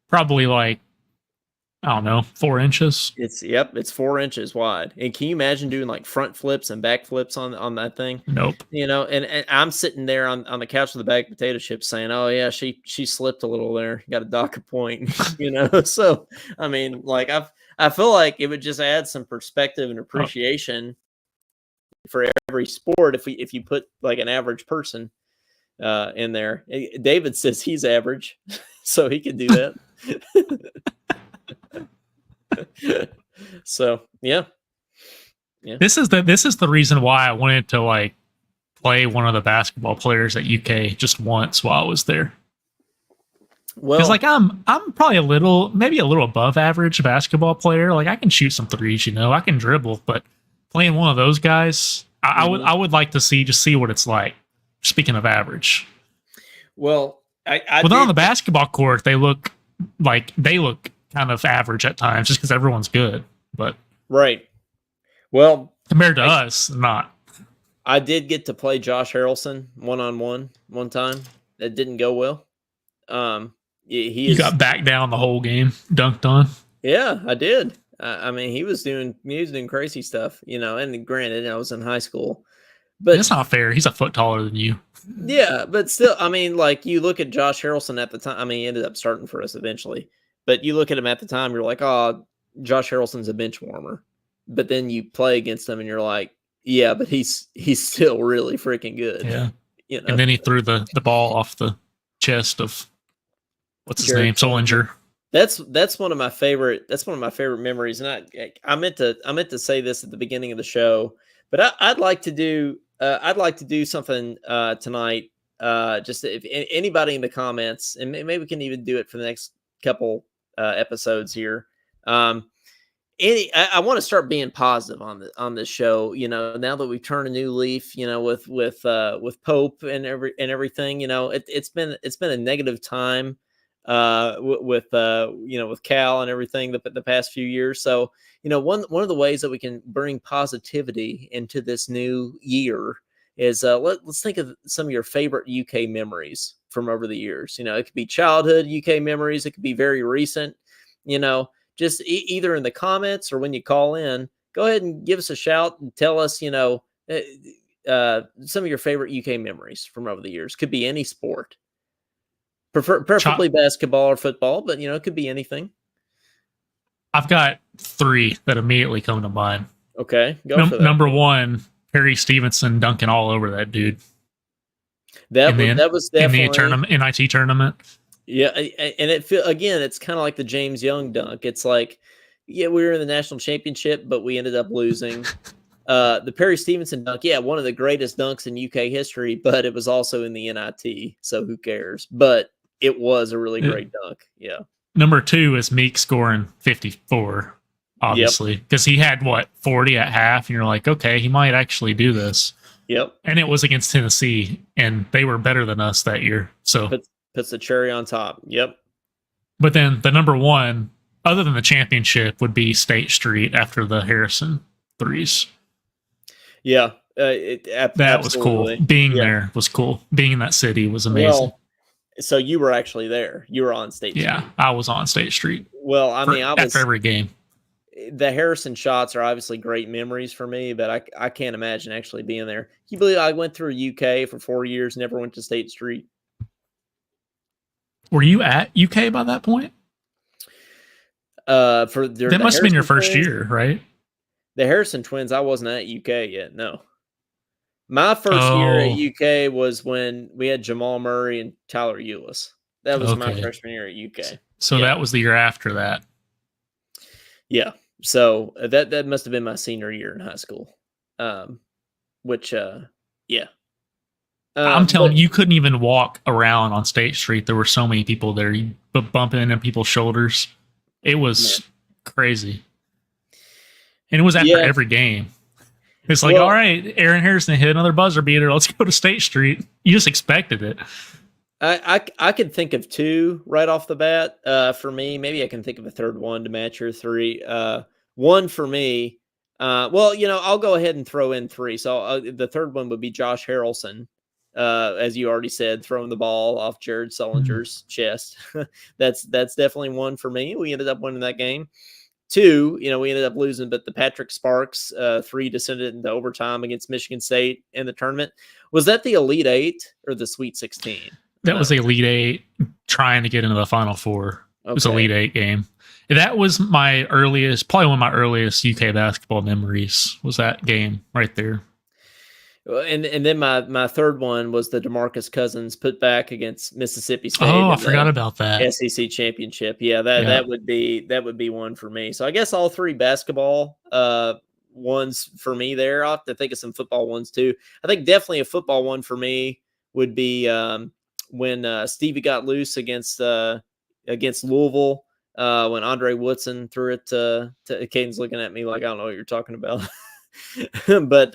B: Probably like, I don't know, 4 inches.
A: It's 4 inches wide. And can you imagine doing like front flips and back flips on that thing?
B: Nope.
A: And I'm sitting there on the couch with a bag of potato chips saying, oh yeah, she slipped a little there. Got to dock a point, So, I mean, like I feel like it would just add some perspective and appreciation for every sport if you put like an average person in there. David says he's average, so he can do that. So yeah.
B: This is the reason why I wanted to like play one of the basketball players at UK just once while I was there. Well, because like I'm probably maybe a little above average basketball player. Like I can shoot some threes, I can dribble, but playing one of those guys, I would like to see what it's like. Speaking of average,
A: well,
B: on the basketball court, they look kind of average at times, just because everyone's good. But
A: right, well,
B: compared to us, not.
A: I did get to play Josh Harrelson one-on-one one time. That didn't go well. He
B: got back down the whole game, dunked on.
A: Yeah, I did. I mean, he was doing crazy stuff, and granted, I was in high school, But
B: That's not fair. He's a foot taller than you.
A: yeah, but still, I mean, like you look at Josh Harrelson at the time. I mean, he ended up starting for us eventually, but you look at him at the time, you're like, oh, Josh Harrelson's a bench warmer. But then you play against him, and you're like, yeah, but he's still really freaking good.
B: Yeah.
A: You know.
B: And then he threw the ball off the chest of what's his
A: Jared
B: name, Solinger.
A: That's one of my favorite. That's one of my favorite memories. And I meant to say this at the beginning of the show, but I'd like to do something tonight. Just if anybody in the comments, and maybe we can even do it for the next couple episodes here. I want to start being positive on this show. You know, now that we've turned a new leaf, you know, with Pope and everything. You know, it's been a negative time with Cal and everything the past few years. So, you know, one of the ways that we can bring positivity into this new year is let's think of some of your favorite UK memories from over the years. You know, it could be childhood UK memories. It could be very recent, you know, just either in the comments or when you call in, go ahead and give us a shout and tell us, you know, some of your favorite UK memories from over the years. Could be any sport. Preferably basketball or football, but you know, it could be anything.
B: I've got 3 that immediately come to mind.
A: Okay, go for that.
B: Number 1, Perry Stevenson dunking all over that dude.
A: That was definitely
B: in the NIT tournament.
A: Yeah, and it's kind of like the James Young dunk. It's like, yeah, we were in the national championship, but we ended up losing. The Perry Stevenson dunk, yeah, one of the greatest dunks in UK history, but it was also in the NIT, so who cares? But it was a really great dunk. Yeah.
B: Number 2 is Meek scoring 54, obviously, because he had 40 at half, and you're like, okay, he might actually do this.
A: Yep.
B: And it was against Tennessee, and they were better than us that year. So
A: puts the cherry on top. Yep.
B: But then the number 1, other than the championship, would be State Street after the Harrison threes.
A: Yeah.
B: That was cool. Being there was cool. Being in that city was amazing.
A: Well, so you were actually there. You were on State Street.
B: Yeah, I was on State Street.
A: Well, I mean,
B: after every game.
A: The Harrison shots are obviously great memories for me, but I can't imagine actually being there. Can you believe I went through UK for 4 years, never went to State Street?
B: Were you at UK by that point?
A: That
B: must have been your first year, right?
A: The Harrison twins, I wasn't at UK yet. No, my first year at UK was when we had Jamal Murray and Tyler Eulis. That was my freshman year at UK.
B: So that was the year after that.
A: Yeah. So that must have been my senior year in high school. Yeah.
B: I'm telling you couldn't even walk around on State Street. There were so many people there. You bumping into people's shoulders. It was crazy. And it was after every game. It's like, all right, Aaron Harrison hit another buzzer beater. Let's go to State Street. You just expected it.
A: I could think of 2 right off the bat. For me, maybe I can think of a third one to match your 3. One for me. Well, you know, I'll go ahead and throw in 3. So the third one would be Josh Harrelson. As you already said, throwing the ball off Jared Sullinger's chest. That's definitely one for me. We ended up winning that game. 2, you know, we ended up losing, but the Patrick Sparks 3 descended into overtime against Michigan State in the tournament. Was that the Elite 8 or the Sweet 16?
B: That was the Elite 8 trying to get into the Final Four. Okay. It was Elite 8 game. That was my earliest, probably one of my earliest UK basketball memories was that game right there.
A: And then my third one was the DeMarcus Cousins put back against Mississippi State.
B: Oh, I forgot about that.
A: SEC championship. Yeah, that would be one for me. So I guess all 3 basketball ones for me there. I'll have to think of some football ones too. I think definitely a football one for me would be when Stevie got loose against Louisville. When Andre Woodson threw it to Caden's looking at me like I don't know what you're talking about. But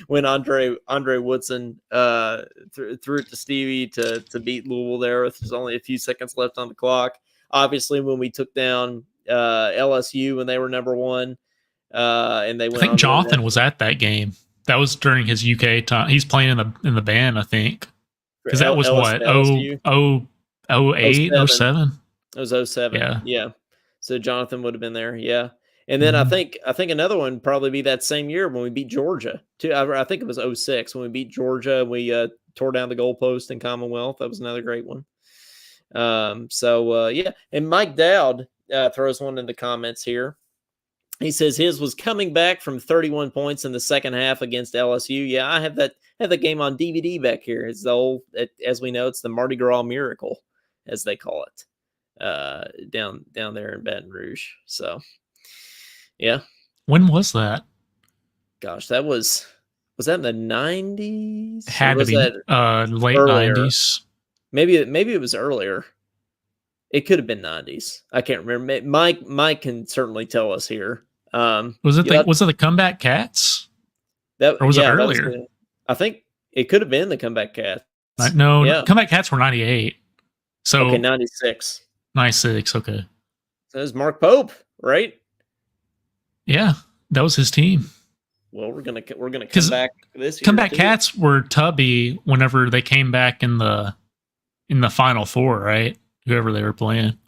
A: when Andre Woodson threw it to Stevie to beat Louisville there with just only a few seconds left on the clock. Obviously, when we took down LSU when they were number 1, and they went.
B: I think Jonathan was at that game. That was during his UK time. He's playing in the band, I think, because that was what 08, 07.
A: It was 07.
B: Yeah.
A: So Jonathan would have been there. Yeah. And then I think another one would probably be that same year when we beat Georgia. Too. I think it was 06 when we beat Georgia. We tore down the goalpost in Commonwealth. That was another great one. Yeah. And Mike Dowd throws one in the comments here. He says his was coming back from 31 points in the second half against LSU. Yeah, I have that game on DVD back here. It's the old, as we know, it's the Mardi Gras Miracle, as they call it, down there in Baton Rouge. So, yeah.
B: When was that?
A: Gosh, that was that in the 90s?
B: Had to be late
A: earlier?
B: 90s.
A: Maybe it was earlier. It could have been 90s. I can't remember. Mike can certainly tell us here.
B: Was it the Comeback Cats?
A: Or
B: was it earlier?
A: I think it could have been the Comeback Cats.
B: No, Comeback Cats were 98. So
A: okay, 96.
B: 96, okay.
A: So it was Mark Pope, right?
B: Yeah, that was his team.
A: Well, we're gonna come back this year.
B: Comeback Cats were Tubby whenever they came back in the Final Four, right? Whoever they were playing.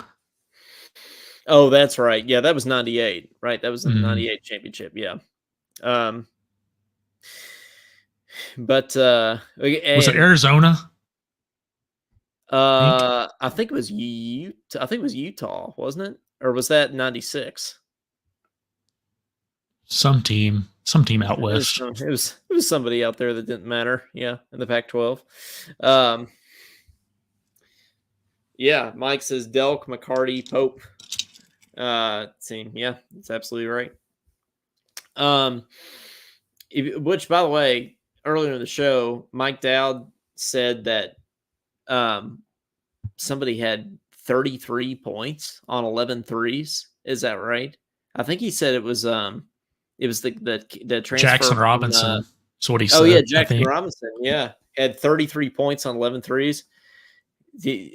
A: Oh, that's right. Yeah, that was 98, right? That was the 98 championship, yeah. But was
B: it Arizona?
A: I think it was Utah. I think it was Utah, wasn't it? Or was that 96?
B: Some team out west.
A: It was somebody out there that didn't matter. Yeah, in the Pac-12. Yeah, Mike says Delk, McCarty, Pope team. Yeah, that's absolutely right. Which, by the way, earlier in the show, Mike Dowd said that somebody had 33 points on 11 threes. Is that right? I think he said it was the transfer
B: Jackson Robinson. That's what he said.
A: Oh yeah, Jackson Robinson. Yeah, had 33 points on 11 threes.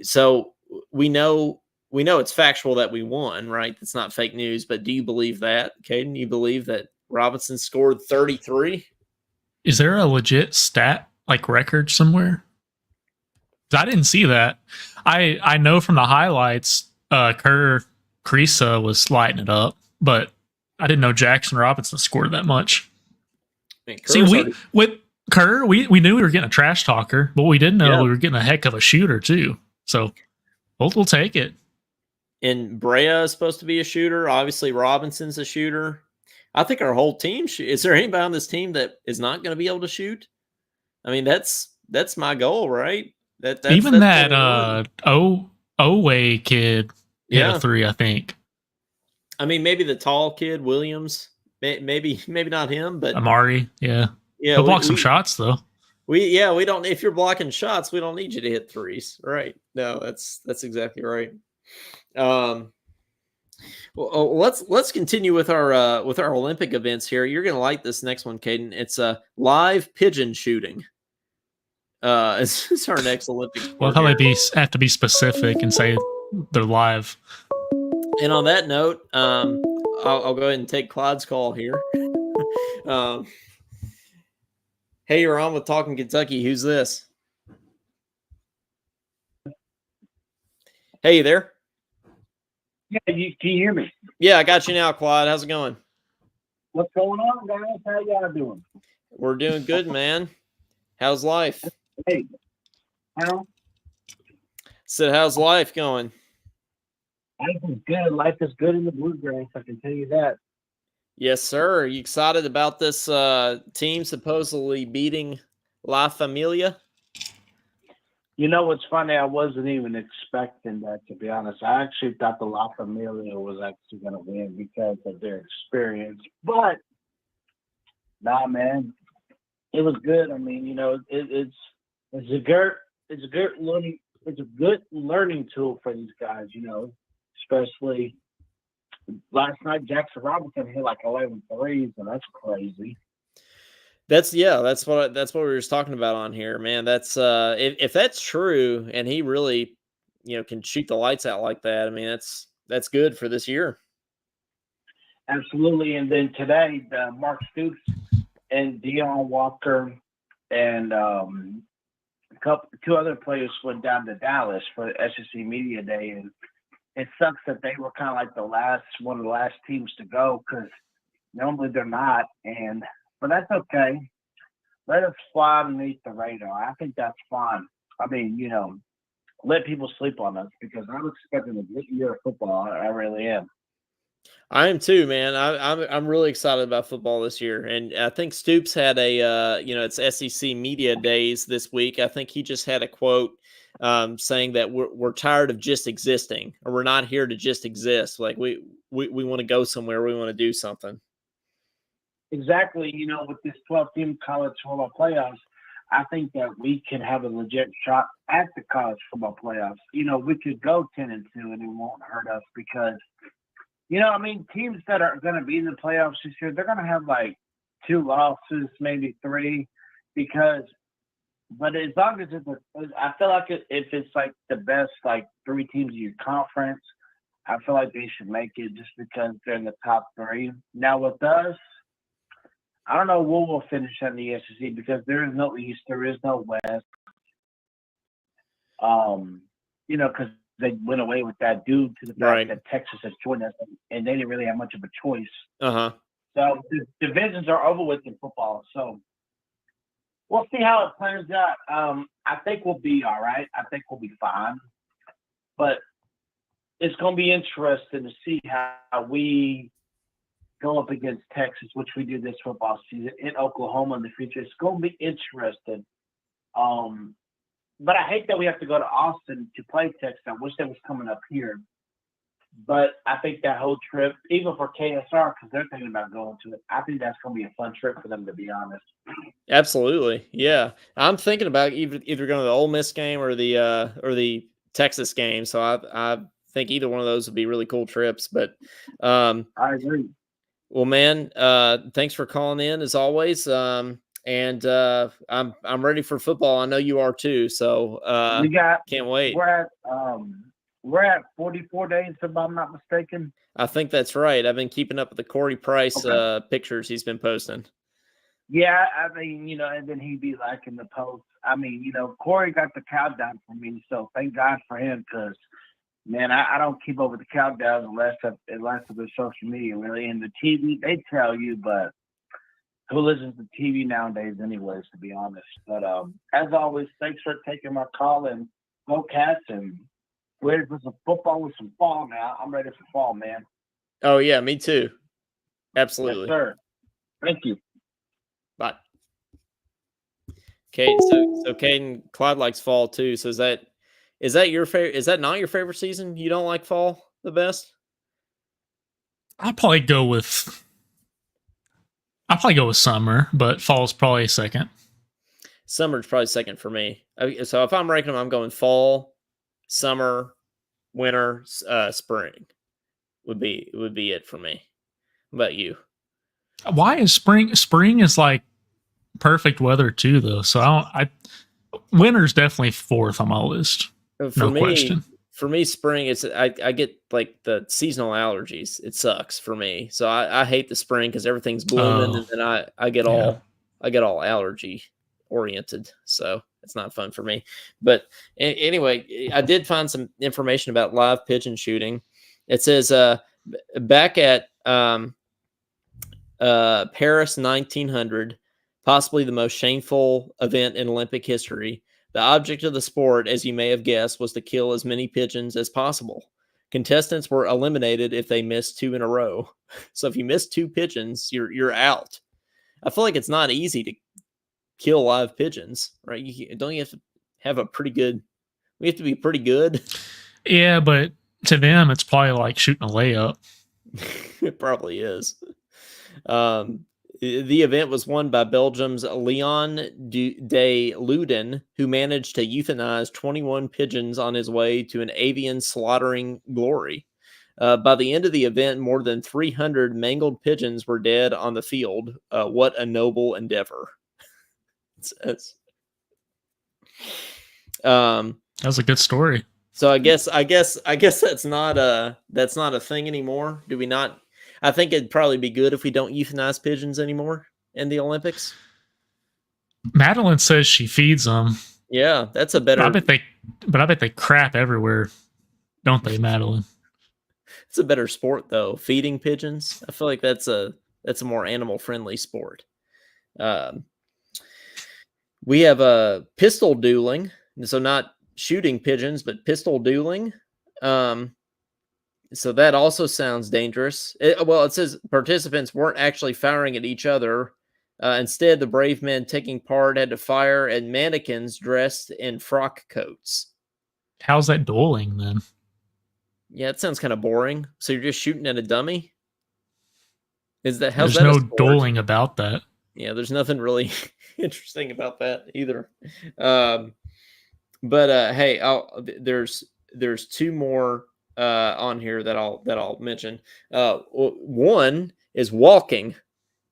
A: So we know it's factual that we won, right? That's not fake news. But do you believe that, Caden? You believe that Robinson scored 33?
B: Is there a legit stat like record somewhere? I didn't see that. I know from the highlights, Creesa was lighting it up, but I didn't know Jackson Robinson scored that much.
A: Man,
B: with Kerr, we knew we were getting a trash talker, but we didn't know we were getting a heck of a shooter too. So we'll take it.
A: And Brea is supposed to be a shooter. Obviously, Robinson's a shooter. I think our whole team. Is there anybody on this team that is not going to be able to shoot? I mean, that's my goal, right? That's
B: that Owe kid hit a three, I think.
A: I mean, maybe the tall kid Williams, maybe not him, but
B: Amari, yeah, he'll block some shots though.
A: We don't. If you're blocking shots, we don't need you to hit threes, right? No, that's exactly right. Well, let's continue with our Olympic events here. You're gonna like this next one, Caden. It's live pigeon shooting. It's our next Olympic sport.
B: Well, how they have to be specific and say they're live.
A: And on that note, I'll go ahead and take Clyde's call here. Hey, you're on with Talkin Kentucky. Who's this? Hey, you there?
C: Yeah, can you hear me?
A: Yeah, I got you now, Clyde. How's it going?
C: What's going on, guys? How y'all doing?
A: We're doing good, man. How's life?
C: Hey, how?
A: So, how's life going?
C: Life is good. Life is good in the Bluegrass. I can tell you that.
A: Yes, sir. Are you excited about this team supposedly beating La Familia?
C: You know what's funny? I wasn't even expecting that, to be honest. I actually thought the La Familia was actually going to win because of their experience. But, nah, man, it was good. I mean, you know, it's a good learning tool for these guys. You know, especially last night, Jackson Robinson hit like 11 threes, and that's crazy.
A: That's what we were just talking about on here, man. That's if that's true, and he really, can shoot the lights out like that. I mean, that's good for this year.
C: Absolutely. And then today, Mark Stoops and Deion Walker and two other players went down to Dallas for the SEC Media Day, and it sucks that they were kind of like one of the last teams to go because normally they're not. But that's okay. Let us fly underneath the radar. I think that's fine. I mean, let people sleep on us because I'm expecting a good year of football. I really am.
A: I am too, man. I'm really excited about football this year, and I think Stoops had it's SEC media days this week. I think he just had a quote saying that we're tired of just existing, or we're not here to just exist. Like we want to go somewhere. We want to do something.
C: Exactly. With this 12-team college football playoffs, I think that we can have a legit shot at the college football playoffs. We could go 10-2, and it won't hurt us because. Teams that are going to be in the playoffs this year, they're going to have like 2 losses, maybe 3, but as long as I feel like if it's like the best like 3 teams in your conference, I feel like they should make it just because they're in the top 3. Now with us, I don't know where we'll finish in the SEC because there is no East, there is no West. Because they went away with that due to the fact that Texas has joined us, and they didn't really have much of a choice. So the divisions are over with in football. So we'll see how it plays out. I think we'll be all right. I think we'll be fine. But it's going to be interesting to see how we go up against Texas, which we do this football season, in Oklahoma in the future. It's going to be interesting. But I hate that we have to go to Austin to play Texas. I wish that was coming up here. But I think that whole trip, even for KSR, because they're thinking about going to it, I think that's going to be a fun trip for them, to be honest.
A: Absolutely, yeah. I'm thinking about either going to the Ole Miss game or the Texas game. So I think either one of those would be really cool trips. But
C: I agree.
A: Well, man, thanks for calling in as always. And I'm ready for football. I know you are too. So can't wait.
C: We're at 44 days, if I'm not mistaken.
A: I think that's right. I've been keeping up with the Corey Price pictures he's been posting.
C: Yeah, and then he'd be liking the posts. Corey got the countdown for me, so thank God for him because, man, I don't keep up with the countdown unless it's social media, really. And the TV, they tell you, but who listens to TV nowadays anyways, to be honest. But as always, thanks for taking my call, and go Cats, and ready for some football with some fall now. I'm ready for fall, man.
A: Oh, yeah, me too. Absolutely.
C: Yes, sir. Thank you.
A: Bye. Okay, so Caden, Clyde likes fall too. So is that your favorite? Is that not your favorite season? You don't like fall the best?
B: I'll probably go with summer, but fall's probably second.
A: Summer's probably second for me. So if I'm ranking them, I'm going fall, summer, winter, spring would be it for me. What about you?
B: Why is spring? Spring is like perfect weather too, though. So winter's definitely fourth on my list. Question.
A: For me, spring is I get like the seasonal allergies. It sucks for me. So I hate the spring because everything's blooming, and then I get all allergy oriented. So it's not fun for me. But anyway, I did find some information about live pigeon shooting. It says back at Paris 1900, possibly the most shameful event in Olympic history. The object of the sport, as you may have guessed, was to kill as many pigeons as possible. Contestants were eliminated if they missed 2 in a row. So if you miss 2 pigeons, you're out. I feel like it's not easy to kill live pigeons, right? Don't you have to have we have to be pretty good?
B: Yeah, but to them, it's probably like shooting a layup.
A: It probably is. The event was won by Belgium's Leon de Luden, who managed to euthanize 21 pigeons on his way to an avian slaughtering glory. By the end of the event, more than 300 mangled pigeons were dead on the field. What a noble endeavor! That
B: was a good story.
A: So I guess that's not a thing anymore. Do we not? I think it'd probably be good if we don't euthanize pigeons anymore in the Olympics.
B: Madeline says she feeds them.
A: Yeah, that's a better.
B: I bet they crap everywhere, don't they, Madeline?
A: It's a better sport though. Feeding pigeons. I feel like that's a more animal friendly sport. Um, we have a pistol dueling, so not shooting pigeons, but pistol dueling. Um, so that also sounds dangerous. It says participants weren't actually firing at each other. Instead, the brave men taking part had to fire at mannequins dressed in frock coats.
B: How's that dueling then?
A: Yeah, it sounds kind of boring. So you're just shooting at a dummy? How's
B: There's
A: that a
B: no
A: sport?
B: dueling about that.
A: Yeah, there's nothing really interesting about that either. But hey, there's two more on here that I'll mention. One is walking.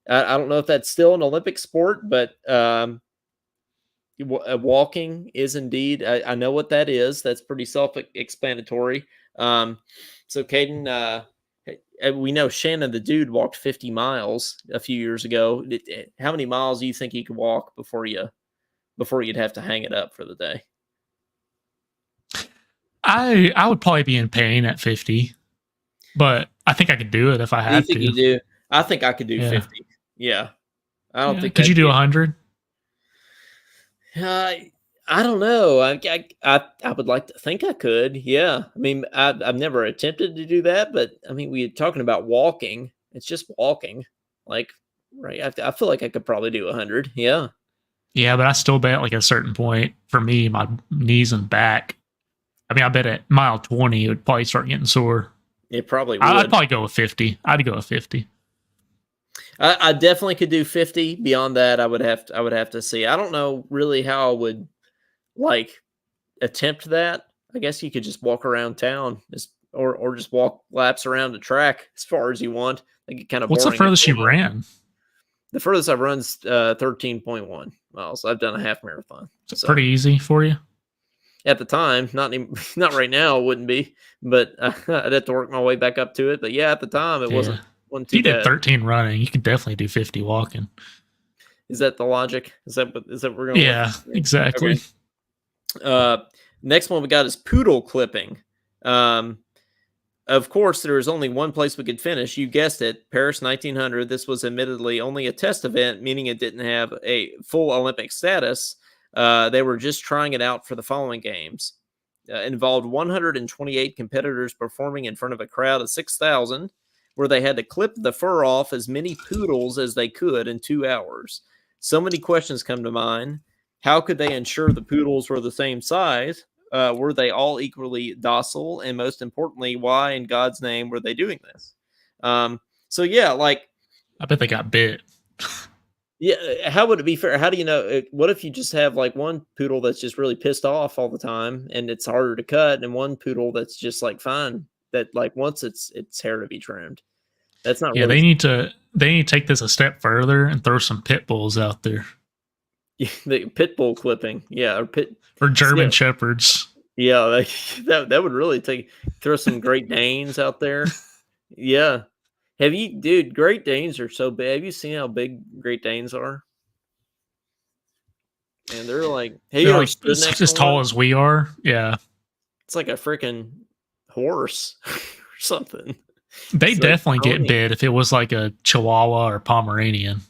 A: I don't know if that's still an Olympic sport, but walking is indeed. I know what that is. That's pretty self-explanatory. So Caden, we know Shannon the dude walked 50 miles a few years ago. How many miles do you think you could walk before you'd have to hang it up for the day?
B: I would probably be in pain at 50, but I think I could do it if I
A: Do you
B: had
A: think
B: to.
A: you do? I think I could do
B: Yeah.
A: 50. Yeah. I don't think
B: Could you
A: that'd
B: do
A: be
B: 100?
A: I don't know. I would like to think I could. Yeah. I mean, I've never attempted to do that, but I mean, we're talking about walking. It's just walking. Like, right. I feel like I could probably do 100. Yeah.
B: Yeah, but I still bet like at a certain point for me, my knees and back. I mean, I bet at mile 20 it would probably start getting sore.
A: It probably would.
B: I'd probably go with 50. I'd go with 50.
A: I definitely could do 50. Beyond that, I would have to see. I don't know really how I would like attempt that. I guess you could just walk around town, or just walk laps around the track as far as you want. I get kind of
B: What's the
A: boring
B: furthest
A: after a
B: you
A: while.
B: ran?
A: The furthest I've run's 13.1 miles. I've done a half marathon.
B: It's pretty easy for you.
A: At the time, not right now, it wouldn't be, but I'd have to work my way back up to it. But yeah, at the time, it wasn't
B: If
A: too
B: you did
A: bad.
B: 13 running, you could definitely do 50 walking.
A: Is that the logic? Is that what we're going?
B: Yeah, exactly.
A: Okay. Next one we got is poodle clipping. Of course, there was only one place we could finish. You guessed it, Paris 1900. This was admittedly only a test event, meaning it didn't have a full Olympic status. They were just trying it out for the following games. Involved 128 competitors performing in front of a crowd of 6,000, where they had to clip the fur off as many poodles as they could in 2 hours. So many questions come to mind. How could they ensure the poodles were the same size? Were they all equally docile? And most importantly, why in God's name were they doing this? So yeah, like,
B: I bet they got bit.
A: yeah, how would it be fair? How do you know? What if you just have like one poodle that's just really pissed off all the time and it's harder to cut, and one poodle that's just like fine, that like wants its hair to be trimmed? That's not
B: Yeah,
A: really.
B: they need to take this a step further and throw some pit bulls out there.
A: The pit bull clipping, yeah,
B: or German shepherds.
A: Yeah, that would really throw some Great Danes out there. Yeah, dude? Great Danes are so big. Have you seen how big Great Danes are? And they're like, hey,
B: They're
A: you
B: like as tall as we are. Yeah,
A: it's like a freaking horse or something.
B: They definitely get bit if it was like a Chihuahua or Pomeranian.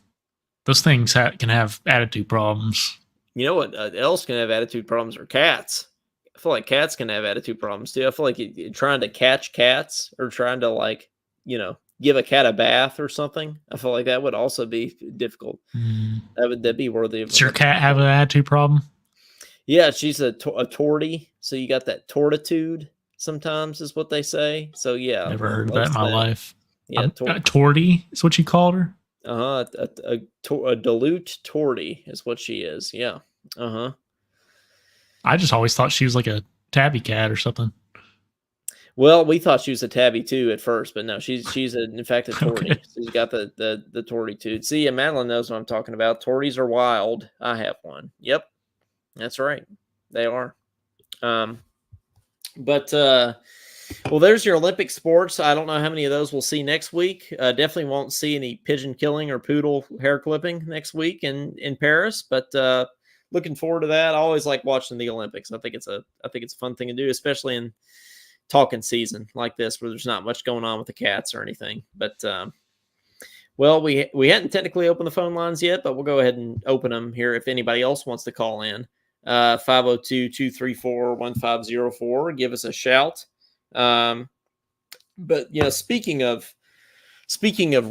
B: Those things can have attitude problems.
A: You know what else can have attitude problems are cats. I feel like cats can have attitude problems too. I feel like trying to catch cats or trying to like, give a cat a bath or something. I feel like that would also be difficult. That'd be worthy of.
B: Does your cat have an attitude problem?
A: Yeah, she's a tortie. So you got that tortitude sometimes is what they say. So yeah.
B: Never heard of that in my life.
A: Yeah.
B: Tortie is what you called her?
A: A dilute tortie is what she is. Yeah.
B: I just always thought she was like a tabby cat or something.
A: Well, we thought she was a tabby too at first, but no, she's in fact a tortie.
B: Okay.
A: So she's got the tortitude. See, and Madeline knows what I'm talking about. Torties are wild. I have one. Yep, that's right. They are. Well, there's your Olympic sports. I don't know how many of those we'll see next week. Definitely won't see any pigeon killing or poodle hair clipping next week in Paris, but looking forward to that. I always like watching the Olympics. I think it's a fun thing to do, especially in talking season like this, where there's not much going on with the cats or anything. But well, we hadn't technically opened the phone lines yet, but we'll go ahead and open them here if anybody else wants to call in. 502-234-1504. Give us a shout. But speaking of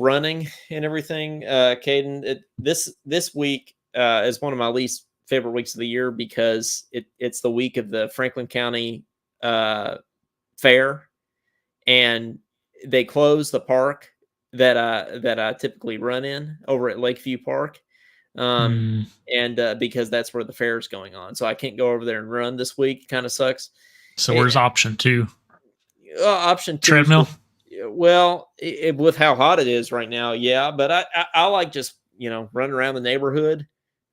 A: running and everything, Caden, this week is one of my least favorite weeks of the year because it's the week of the Franklin County fair, and they close the park that I typically run in over at Lakeview Park. And because that's where the fair is going on. So I can't go over there and run this week. Kind of sucks.
B: So where's option 2?
A: Option 2.
B: Treadmill?
A: Well, with how hot it is right now, yeah. But I like just, running around the neighborhood.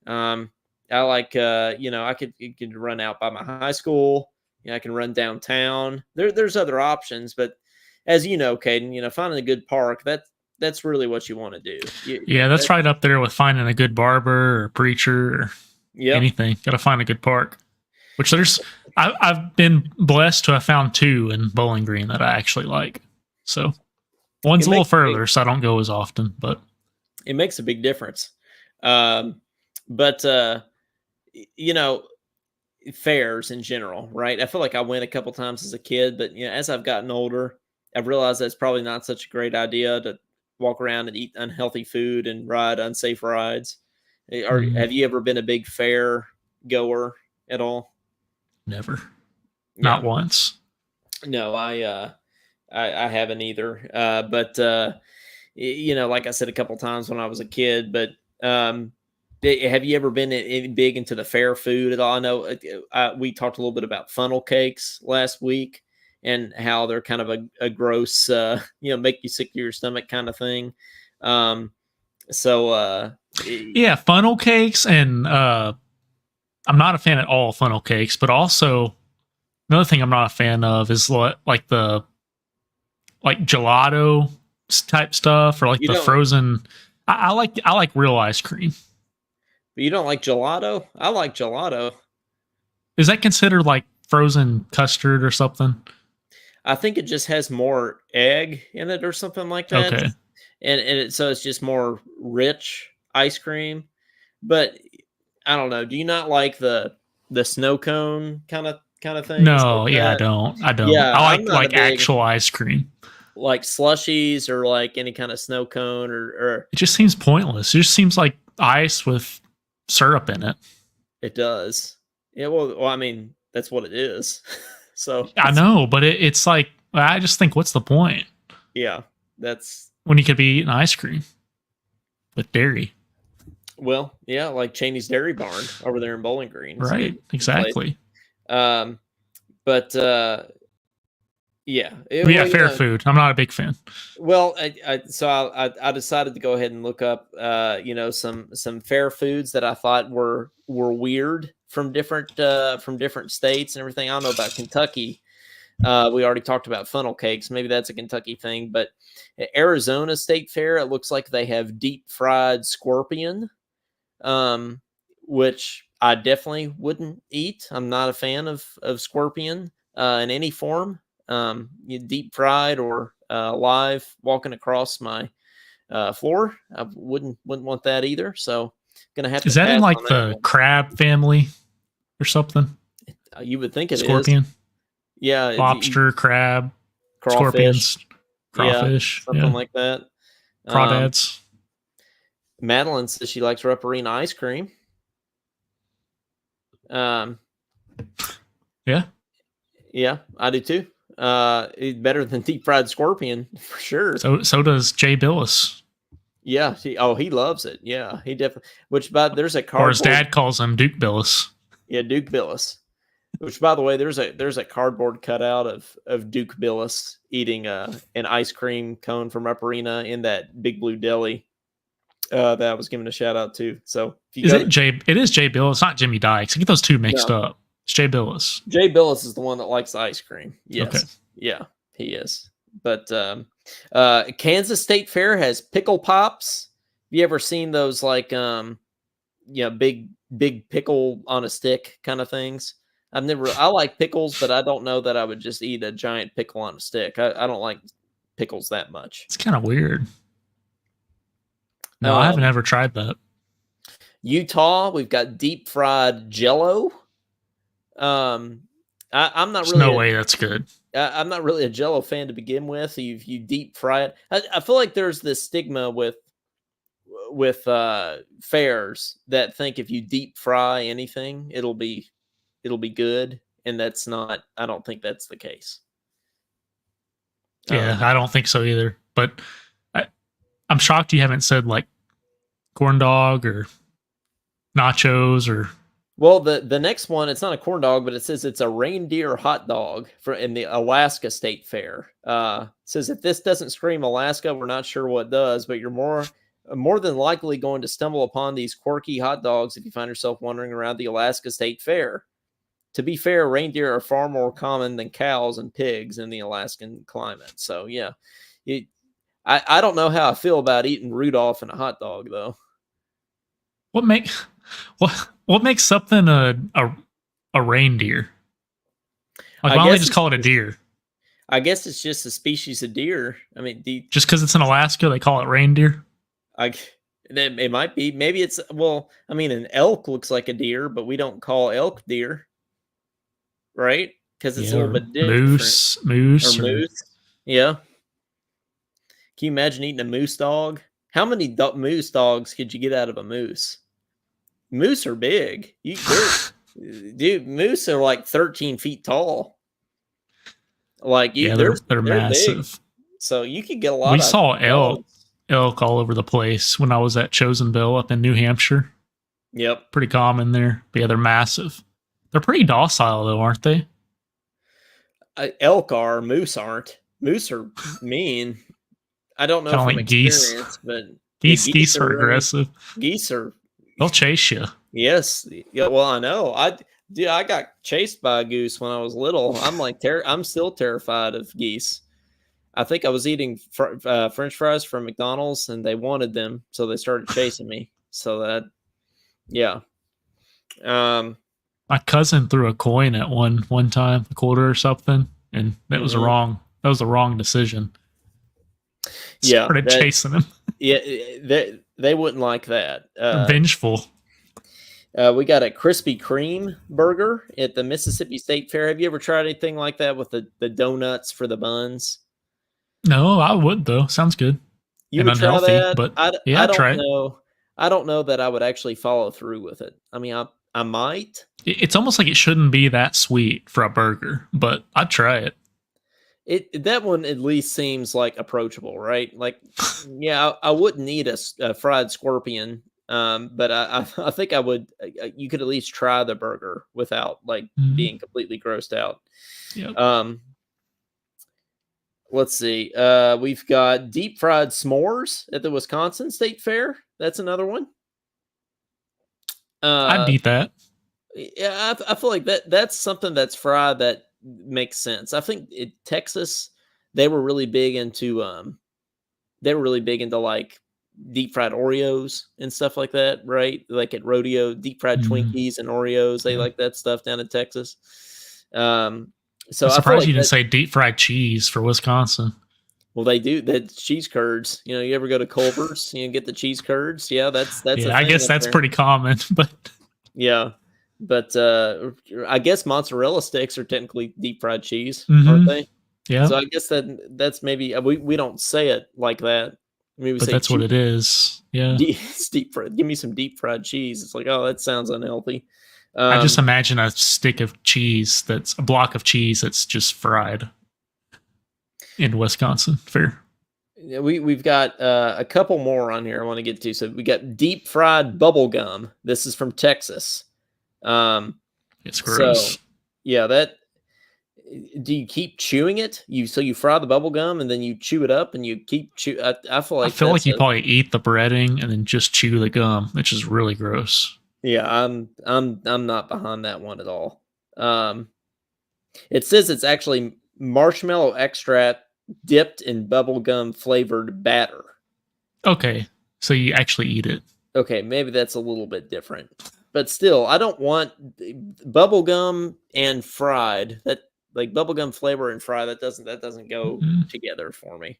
A: I like, I could run out by my high school. I can run downtown. There's other options. But as you know, Caden, finding a good park, that's really what you want to do.
B: That's right up there with finding a good barber or preacher or anything. Got to find a good park. Which I've been blessed to have found 2 in Bowling Green that I actually like. So one's a little further, so I don't go as often, but
A: it makes a big difference. Fairs in general, right? I feel like I went a couple times as a kid, but as I've gotten older, I've realized that's probably not such a great idea to walk around and eat unhealthy food and ride unsafe rides. Have you ever been a big fair goer at all?
B: Never. Not once.
A: No, I haven't either. But like I said a couple times when I was a kid, but have you ever been big into the fair food at all? I know we talked a little bit about funnel cakes last week and how they're kind of a gross, make you sick to your stomach kind of thing. Funnel
B: cakes, and I'm not a fan at all of funnel cakes, but also another thing I'm not a fan of is like gelato type stuff, or like the frozen. I like real ice cream.
A: But you don't like gelato? I like gelato.
B: Is that considered like frozen custard or something?
A: I think it just has more egg in it or something like that.
B: Okay.
A: And so it's just more rich ice cream. But I don't know. Do you not like the snow cone kind of thing?
B: No, I don't. Yeah, I like actual ice cream.
A: Like slushies or like any kind of snow cone or
B: it just seems pointless. It just seems like ice with syrup in it.
A: It does. Yeah, well, I mean, that's what it is. So
B: I know, but it's like, I just think, what's the point?
A: Yeah, that's
B: when you could be eating ice cream with dairy.
A: Well, yeah, like Cheney's Dairy Barn over there in Bowling Green.
B: Right, exactly.
A: Fair
B: food. I'm not a big fan.
A: Well, I decided to go ahead and look up, some fair foods that I thought were weird from different states and everything. I don't know about Kentucky. We already talked about funnel cakes. Maybe that's a Kentucky thing, but at Arizona State Fair, it looks like they have deep fried scorpion, which I definitely wouldn't eat. I'm not a fan of scorpion in any form. Deep fried or live walking across my floor, I wouldn't want that either. So gonna have to.
B: Is that in like the crab family or something?
A: You would think it
B: scorpion.
A: Is. Yeah,
B: lobster, crab, scorpions, crawfish,
A: something like that.
B: Crawdads.
A: Madeline says she likes Rupperina ice cream.
B: Yeah,
A: I do too. Better than deep fried scorpion for sure.
B: So does Jay Billis.
A: Yeah, he loves it. Yeah, he definitely. There's a cardboard.
B: Or his dad calls him Duke Billis.
A: Yeah, Duke Billis. Which, by the way, there's a cardboard cutout of Duke Billis eating an ice cream cone from Rupperina in that Big Blue Deli that I was giving a shout out to. So
B: it is Jay Billis, not Jimmy Dykes. I get those two mixed up. It's Jay Billis.
A: Jay Billis is the one that likes ice cream. Yes. Okay. Yeah, he is. But Kansas State Fair has pickle pops. Have you ever seen those big pickle on a stick kind of things? I like pickles, but I don't know that I would just eat a giant pickle on a stick. I don't like pickles that much.
B: It's kind of weird. No, I haven't ever tried that.
A: Utah, we've got deep fried Jello. I'm not
B: There's
A: really
B: no way that's good.
A: I'm not really a Jello fan to begin with. You deep fry it. I feel like there's this stigma with fairs that think if you deep fry anything, it'll be good, and that's not. I don't think that's the case.
B: Yeah, I don't think so either. But I'm shocked you haven't said like corn dog or nachos or.
A: Well, the next one, it's not a corn dog, but it says it's a reindeer hot dog in the Alaska State Fair. It says if this doesn't scream Alaska, we're not sure what does, but you're more than likely going to stumble upon these quirky hot dogs if you find yourself wandering around the Alaska State Fair. To be fair, reindeer are far more common than cows and pigs in the Alaskan climate. So yeah, I don't know how I feel about eating Rudolph in a hot dog though.
B: What makes something a reindeer? Like, why don't they just call it a deer?
A: I guess it's just a species of deer. I mean,
B: just because it's in Alaska, they call it reindeer.
A: It might be. Maybe it's I mean, an elk looks like a deer, but we don't call elk deer, right? Because it's a little bit different. Moose. Yeah. Can you imagine eating a moose dog? How many moose dogs could you get out of a moose? Moose are big. Dude, moose are like 13 feet tall. Like
B: they're massive.
A: Big. So you could get a lot.
B: We saw elk all over the place when I was at Chosenville up in New Hampshire.
A: Yep,
B: pretty common there. But yeah, they're massive. They're pretty docile though, aren't they?
A: Elk are. Moose aren't. Moose are mean. I don't know from experience, but
B: geese are aggressive.
A: Geese are.
B: They'll chase you.
A: Yes. Yeah. Well, I know. I got chased by a goose when I was little. I'm like, I'm still terrified of geese. I think I was eating French fries from McDonald's, and they wanted them, so they started chasing me. So that, yeah.
B: My cousin threw a coin at one time, a quarter or something, and that was wrong. That was the wrong decision. Started chasing him.
A: Yeah, they wouldn't like that.
B: Vengeful.
A: We got a Krispy Kreme burger at the Mississippi State Fair. Have you ever tried anything like that with the donuts for the buns?
B: No, I would though. Sounds good.
A: You
B: and
A: would
B: unhealthy,
A: try that?
B: But
A: I don't
B: try
A: know. I don't know that I would actually follow through with it. I mean, I might.
B: It's almost like it shouldn't be that sweet for a burger, but I'd try it.
A: That one at least seems like approachable, right? Like, yeah, I wouldn't eat a fried scorpion, but I think I would. You could at least try the burger without being completely grossed out.
B: Yep.
A: Let's see. We've got deep fried s'mores at the Wisconsin State Fair. That's another one.
B: I'd eat that.
A: Yeah, I feel like that's something that's fried that makes sense. I think Texas, they were really big into like deep fried Oreos and stuff like that, right? Like at rodeo, deep fried Twinkies and Oreos, they like that stuff down in Texas. So
B: I'm surprised you didn't say deep fried cheese for Wisconsin.
A: Well, they do that cheese curds. You know, you ever go to Culver's, get the cheese curds? Yeah, that's.
B: Yeah, I guess that's pretty common, but
A: yeah. But I guess mozzarella sticks are technically deep fried cheese, aren't they?
B: Yeah.
A: So I guess that's maybe we don't say it like that. Maybe
B: but that's what it is. Yeah.
A: Deep fried. Give me some deep fried cheese. It's like, oh, that sounds unhealthy.
B: I just imagine a stick of cheese that's a block of cheese that's just fried in Wisconsin. Fair.
A: We've got a couple more on here I want to get to. So we got deep fried bubble gum. This is from Texas.
B: It's gross.
A: So, yeah, do you keep chewing it? So you fry the bubble gum and then you chew it up and you keep chew. I feel like
B: you probably eat the breading and then just chew the gum, which is really gross.
A: Yeah, I'm not behind that one at all. It says it's actually marshmallow extract dipped in bubble gum flavored batter.
B: Okay, so you actually eat it.
A: Okay, maybe that's a little bit different. but still, I don't want bubblegum and fried. That like bubblegum flavor and fried that doesn't go together for me.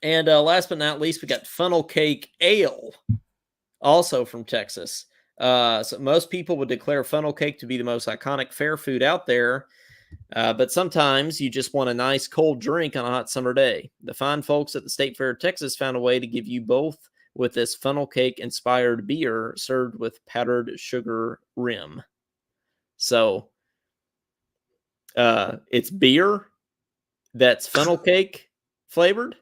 A: And last but not least, we got funnel cake ale, also from Texas. So most people would declare funnel cake to be the most iconic fair food out there. But sometimes you just want a nice cold drink on a hot summer day. The fine folks at the State Fair of Texas found a way to give you both with this funnel cake inspired beer served with powdered sugar rim. So it's beer that's funnel cake flavored.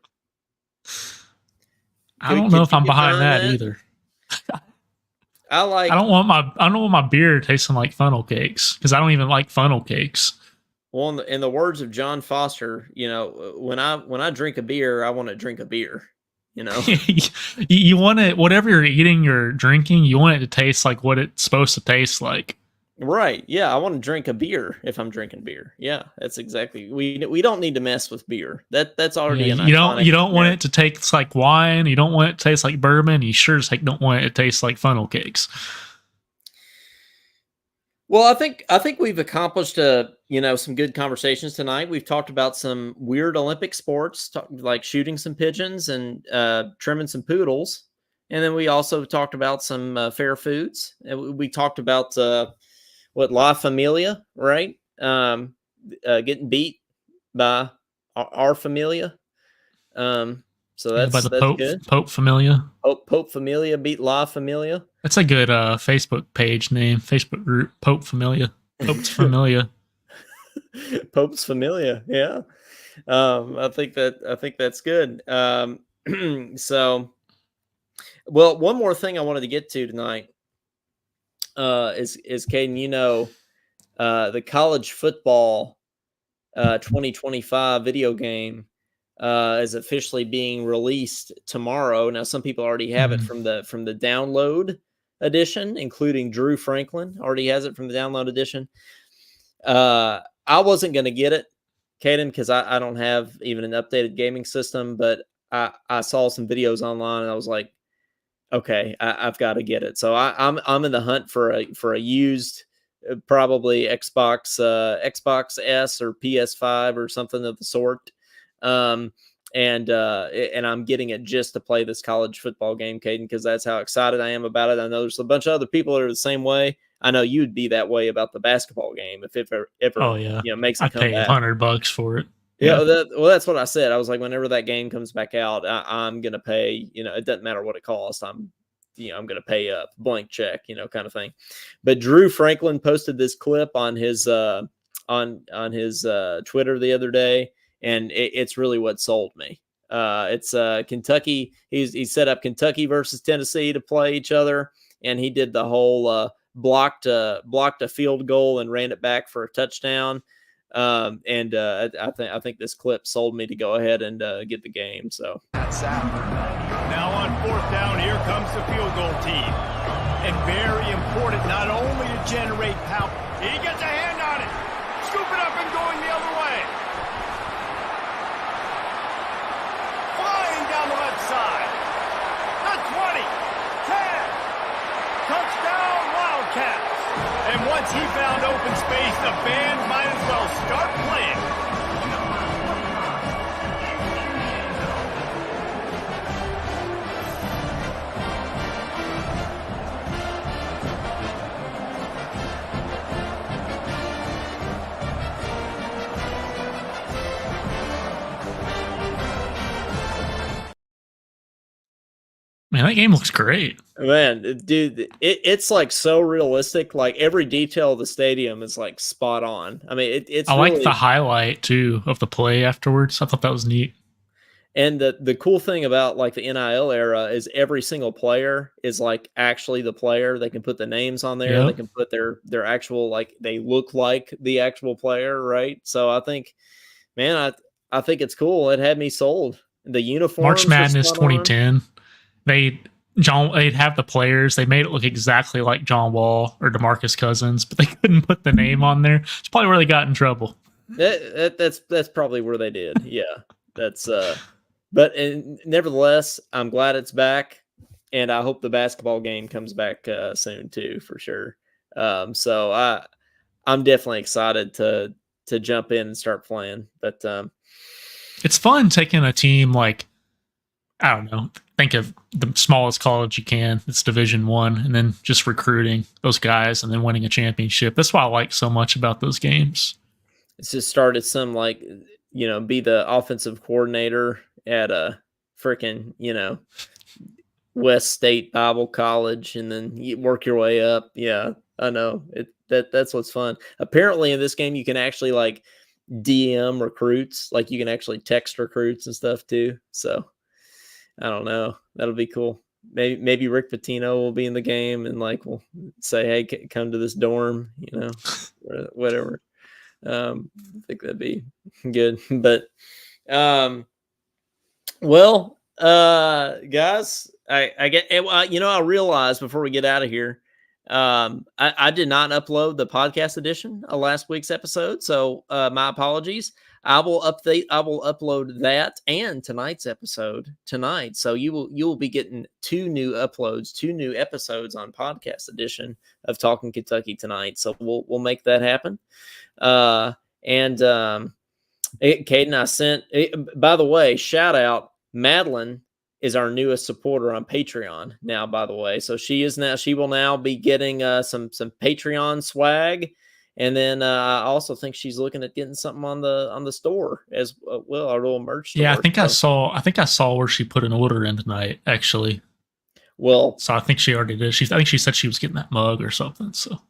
B: I don't know if I'm behind that either. I don't want my beer tasting like funnel cakes because I don't even like funnel cakes.
A: Well, in the words of John Foster, when I drink a beer, I want to drink a beer.
B: You want it, whatever you're eating or drinking, you want it to taste like what it's supposed to taste like.
A: Right. Yeah, I want to drink a beer if I'm drinking beer. Yeah, that's exactly. We don't need to mess with beer. That's already an iconic.
B: You don't want it to taste like wine. You don't want it to taste like bourbon. You sure as heck don't want it to taste like funnel cakes.
A: Well, I think we've accomplished some good conversations tonight. We've talked about some weird Olympic sports, like shooting some pigeons and trimming some poodles, and then we also talked about some fair foods. And we talked about La Familia, right? Getting beat by our Familia. So that's
B: Pope,
A: good.
B: Pope Familia.
A: Pope Familia beat La Familia.
B: That's a good Facebook page name, Facebook group, Pope Familia. Pope's Familia.
A: Pope's Familia, yeah. I think that's good. So, well, one more thing I wanted to get to tonight is Caden, the college football 2025 video game is officially being released tomorrow. Now, some people already have it from the download edition, including Drew Franklin already has it from the download edition. I wasn't going to get it, Caden, because I don't have even an updated gaming system, but I saw some videos online and I was like, okay, I've got to get it. So I'm in the hunt for a used, probably Xbox S or PS5 or something of the sort. And I'm getting it just to play this college football game, Caden, because that's how excited I am about it. I know there's a bunch of other people that are the same way. I know you'd be that way about the basketball game if it ever makes it come back.
B: I'd pay $100 for it.
A: Yeah, that's what I said. I was like, whenever that game comes back out, I'm gonna pay. It doesn't matter what it costs. I'm gonna pay a blank check, kind of thing. But Drew Franklin posted this clip on his on his Twitter the other day, and it's really what sold me. It's Kentucky. He set up Kentucky versus Tennessee to play each other, and he did the whole blocked a field goal and ran it back for a touchdown. I think this clip sold me to go ahead and get the game. So
D: that's out. Now on fourth down, here comes the field goal team, and very important not only to generate power. He gets a hand on it, scoop it up and going the other way. Flying down the left side. The 20, 10, touchdown Wildcats. And once he found open space, the band might as well start playing.
B: Man, that game looks great.
A: Man, dude, it's like so realistic. Like every detail of the stadium is like spot on. I mean, it's.
B: I like the highlight too of the play afterwards. I thought that was neat.
A: And the cool thing about like the NIL era is every single player is like actually the player. They can put the names on there. Yep. They can put their actual, like, they look like the actual player, right? So I think, man, I think it's cool. It had me sold. The uniform.
B: March Madness 2010. They'd have the players. They made it look exactly like John Wall or DeMarcus Cousins, but they couldn't put the name on there. It's probably where they got in trouble.
A: That's probably where they did. Yeah, that's. But nevertheless, I'm glad it's back. and I hope the basketball game comes back soon too, for sure. So I'm definitely excited to jump in and start playing. But
B: It's fun taking a team like, I don't know, think of the smallest college you can. It's Division 1, and then just recruiting those guys and then winning a championship. That's what I like so much about those games.
A: it's just started some like, be the offensive coordinator at a freaking, West State Bible College, and then you work your way up. Yeah, I know that's what's fun. Apparently, in this game, you can actually like DM recruits, like you can actually text recruits and stuff too. So I don't know, that'll be cool. Maybe Rick Pitino will be in the game and like we'll say, hey, come to this dorm, or whatever. I think that'd be good. But well, guys, I get, I realized before we get out of here, I did not upload the podcast edition of last week's episode, so my apologies. I will upload that and tonight's episode tonight, so you will be getting two new episodes on podcast edition of Talking Kentucky tonight. So we'll make that happen. Caden, I sent. By the way, shout out Madeline is our newest supporter on Patreon now. By the way, so she will now be getting some Patreon swag, and then I also think she's looking at getting something on the store as well, our little merch store.
B: Yeah, I think I saw where she put an order in tonight, actually.
A: Well,
B: so I think she already did. I think she said she was getting that mug or something. So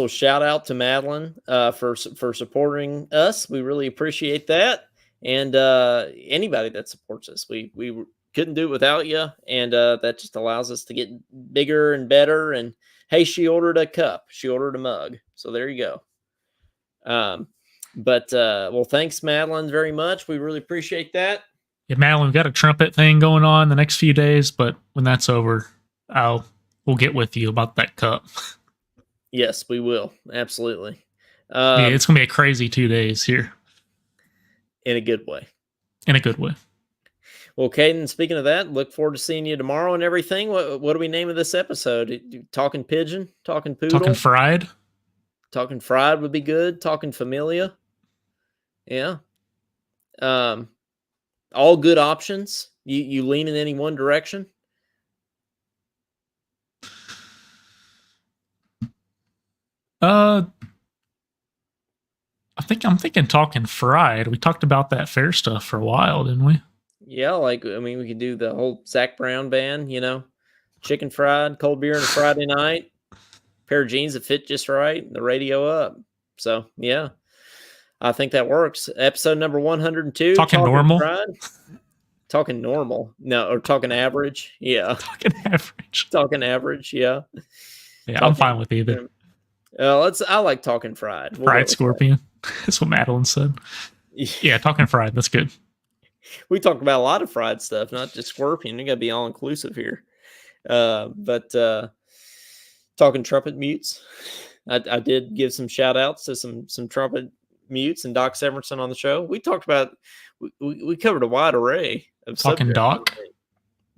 A: shout out to Madeline for supporting us. We really appreciate that. And anybody that supports us, we couldn't do it without you. And that just allows us to get bigger and better. And hey, she ordered a cup. She ordered a mug. So there you go. Well, thanks, Madeline, very much. We really appreciate that.
B: Yeah, Madeline, we've got a trumpet thing going on the next few days, but when that's over, we'll get with you about that cup.
A: Yes, we will. Absolutely.
B: Yeah, it's going to be a crazy 2 days here.
A: In a good way. Well, Caden, speaking of that, look forward to seeing you tomorrow and everything. What do we name of this episode? Talking pigeon? Talking poodle?
B: Talking fried?
A: Talking fried would be good. Talking familia? Yeah. All good options. You lean in any one direction?
B: I'm thinking talking fried. We talked about that fair stuff for a while, didn't we?
A: Yeah, we could do the whole Zach Brown band, chicken fried, cold beer on a Friday night, pair of jeans that fit just right, the radio up. So, yeah, I think that works. Episode number 102.
B: Talking normal?
A: Fried. Talking normal. No, or talking average. Yeah. Talking average, yeah.
B: Yeah, I'm fine with either.
A: I like talking fried.
B: Fried scorpion. That's what Madeline said. Yeah, talking fried. That's good.
A: We talk about a lot of fried stuff, not just scorpion. We got to be all inclusive here. But talking trumpet mutes. I did give some shout outs to some trumpet mutes and Doc Severinson on the show. We talked about, we covered a wide array of
B: talking Doc.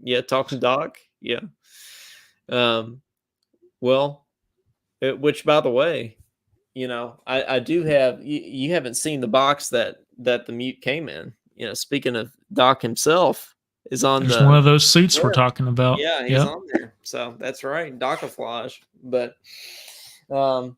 A: Yeah, talking Doc. Yeah. Well, which, by the way, I do have, you haven't seen the box that the mute came in. Speaking of Doc himself is on
B: There's one of those suits we're talking about.
A: Yeah, he's on there. So that's right. Docaflage. But, well,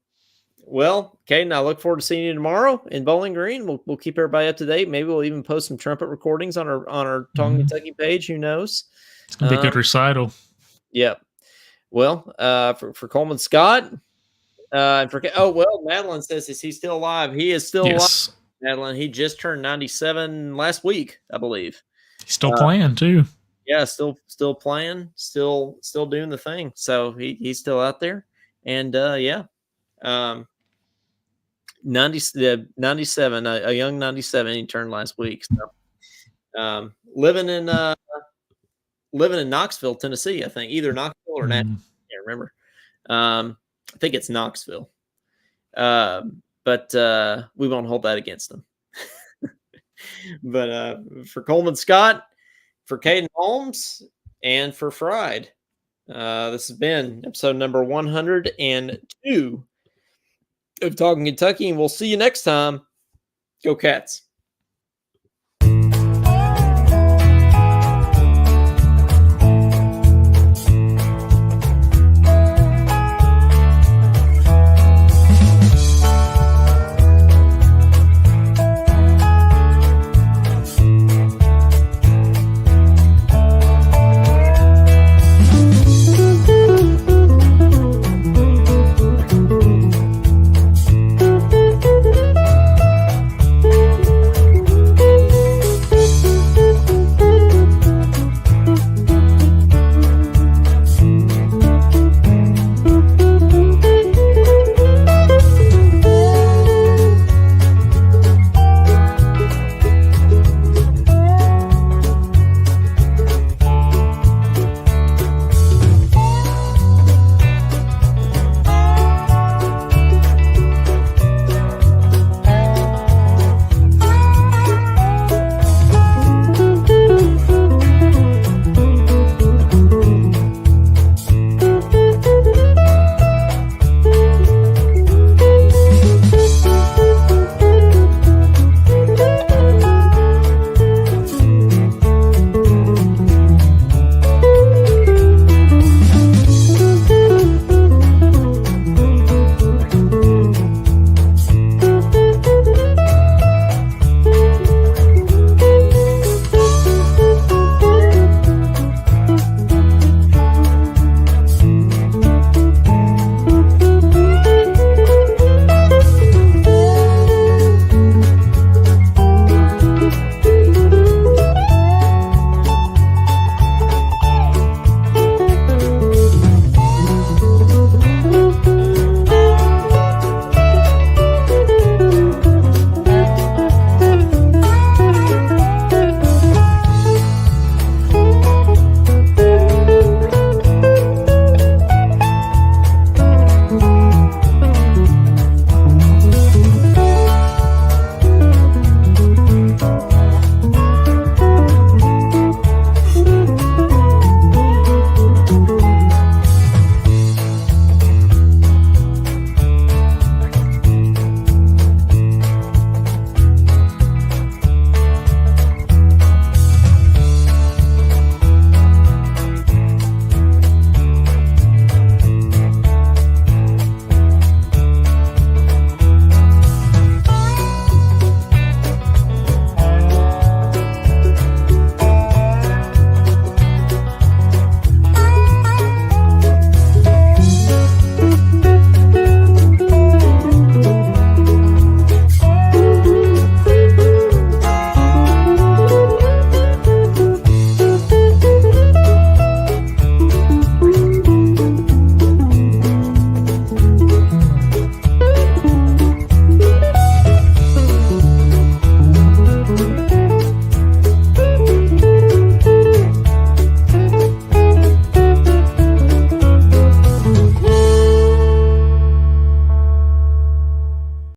A: Caden, I look forward to seeing you tomorrow in Bowling Green. We'll keep everybody up to date. Maybe we'll even post some trumpet recordings on our Talking Kentucky page. Who knows?
B: It's going to be a good recital.
A: Yep. Well, for Coleman Scott, Madeline says, is he still alive? He is still alive, Madeline. He just turned 97 last week, I believe.
B: He's still playing too.
A: Yeah, still playing, still doing the thing. So he's still out there, and 97, a young 97. He turned last week. So, living in Knoxville, Tennessee, I think, either Knoxville or Nashville. I can't remember. I think it's Knoxville. But we won't hold that against them. But for Coleman Scott, for Caden Holmes, and for Fried, This has been episode number 102 of Talking Kentucky, and we'll see you next time. Go Cats.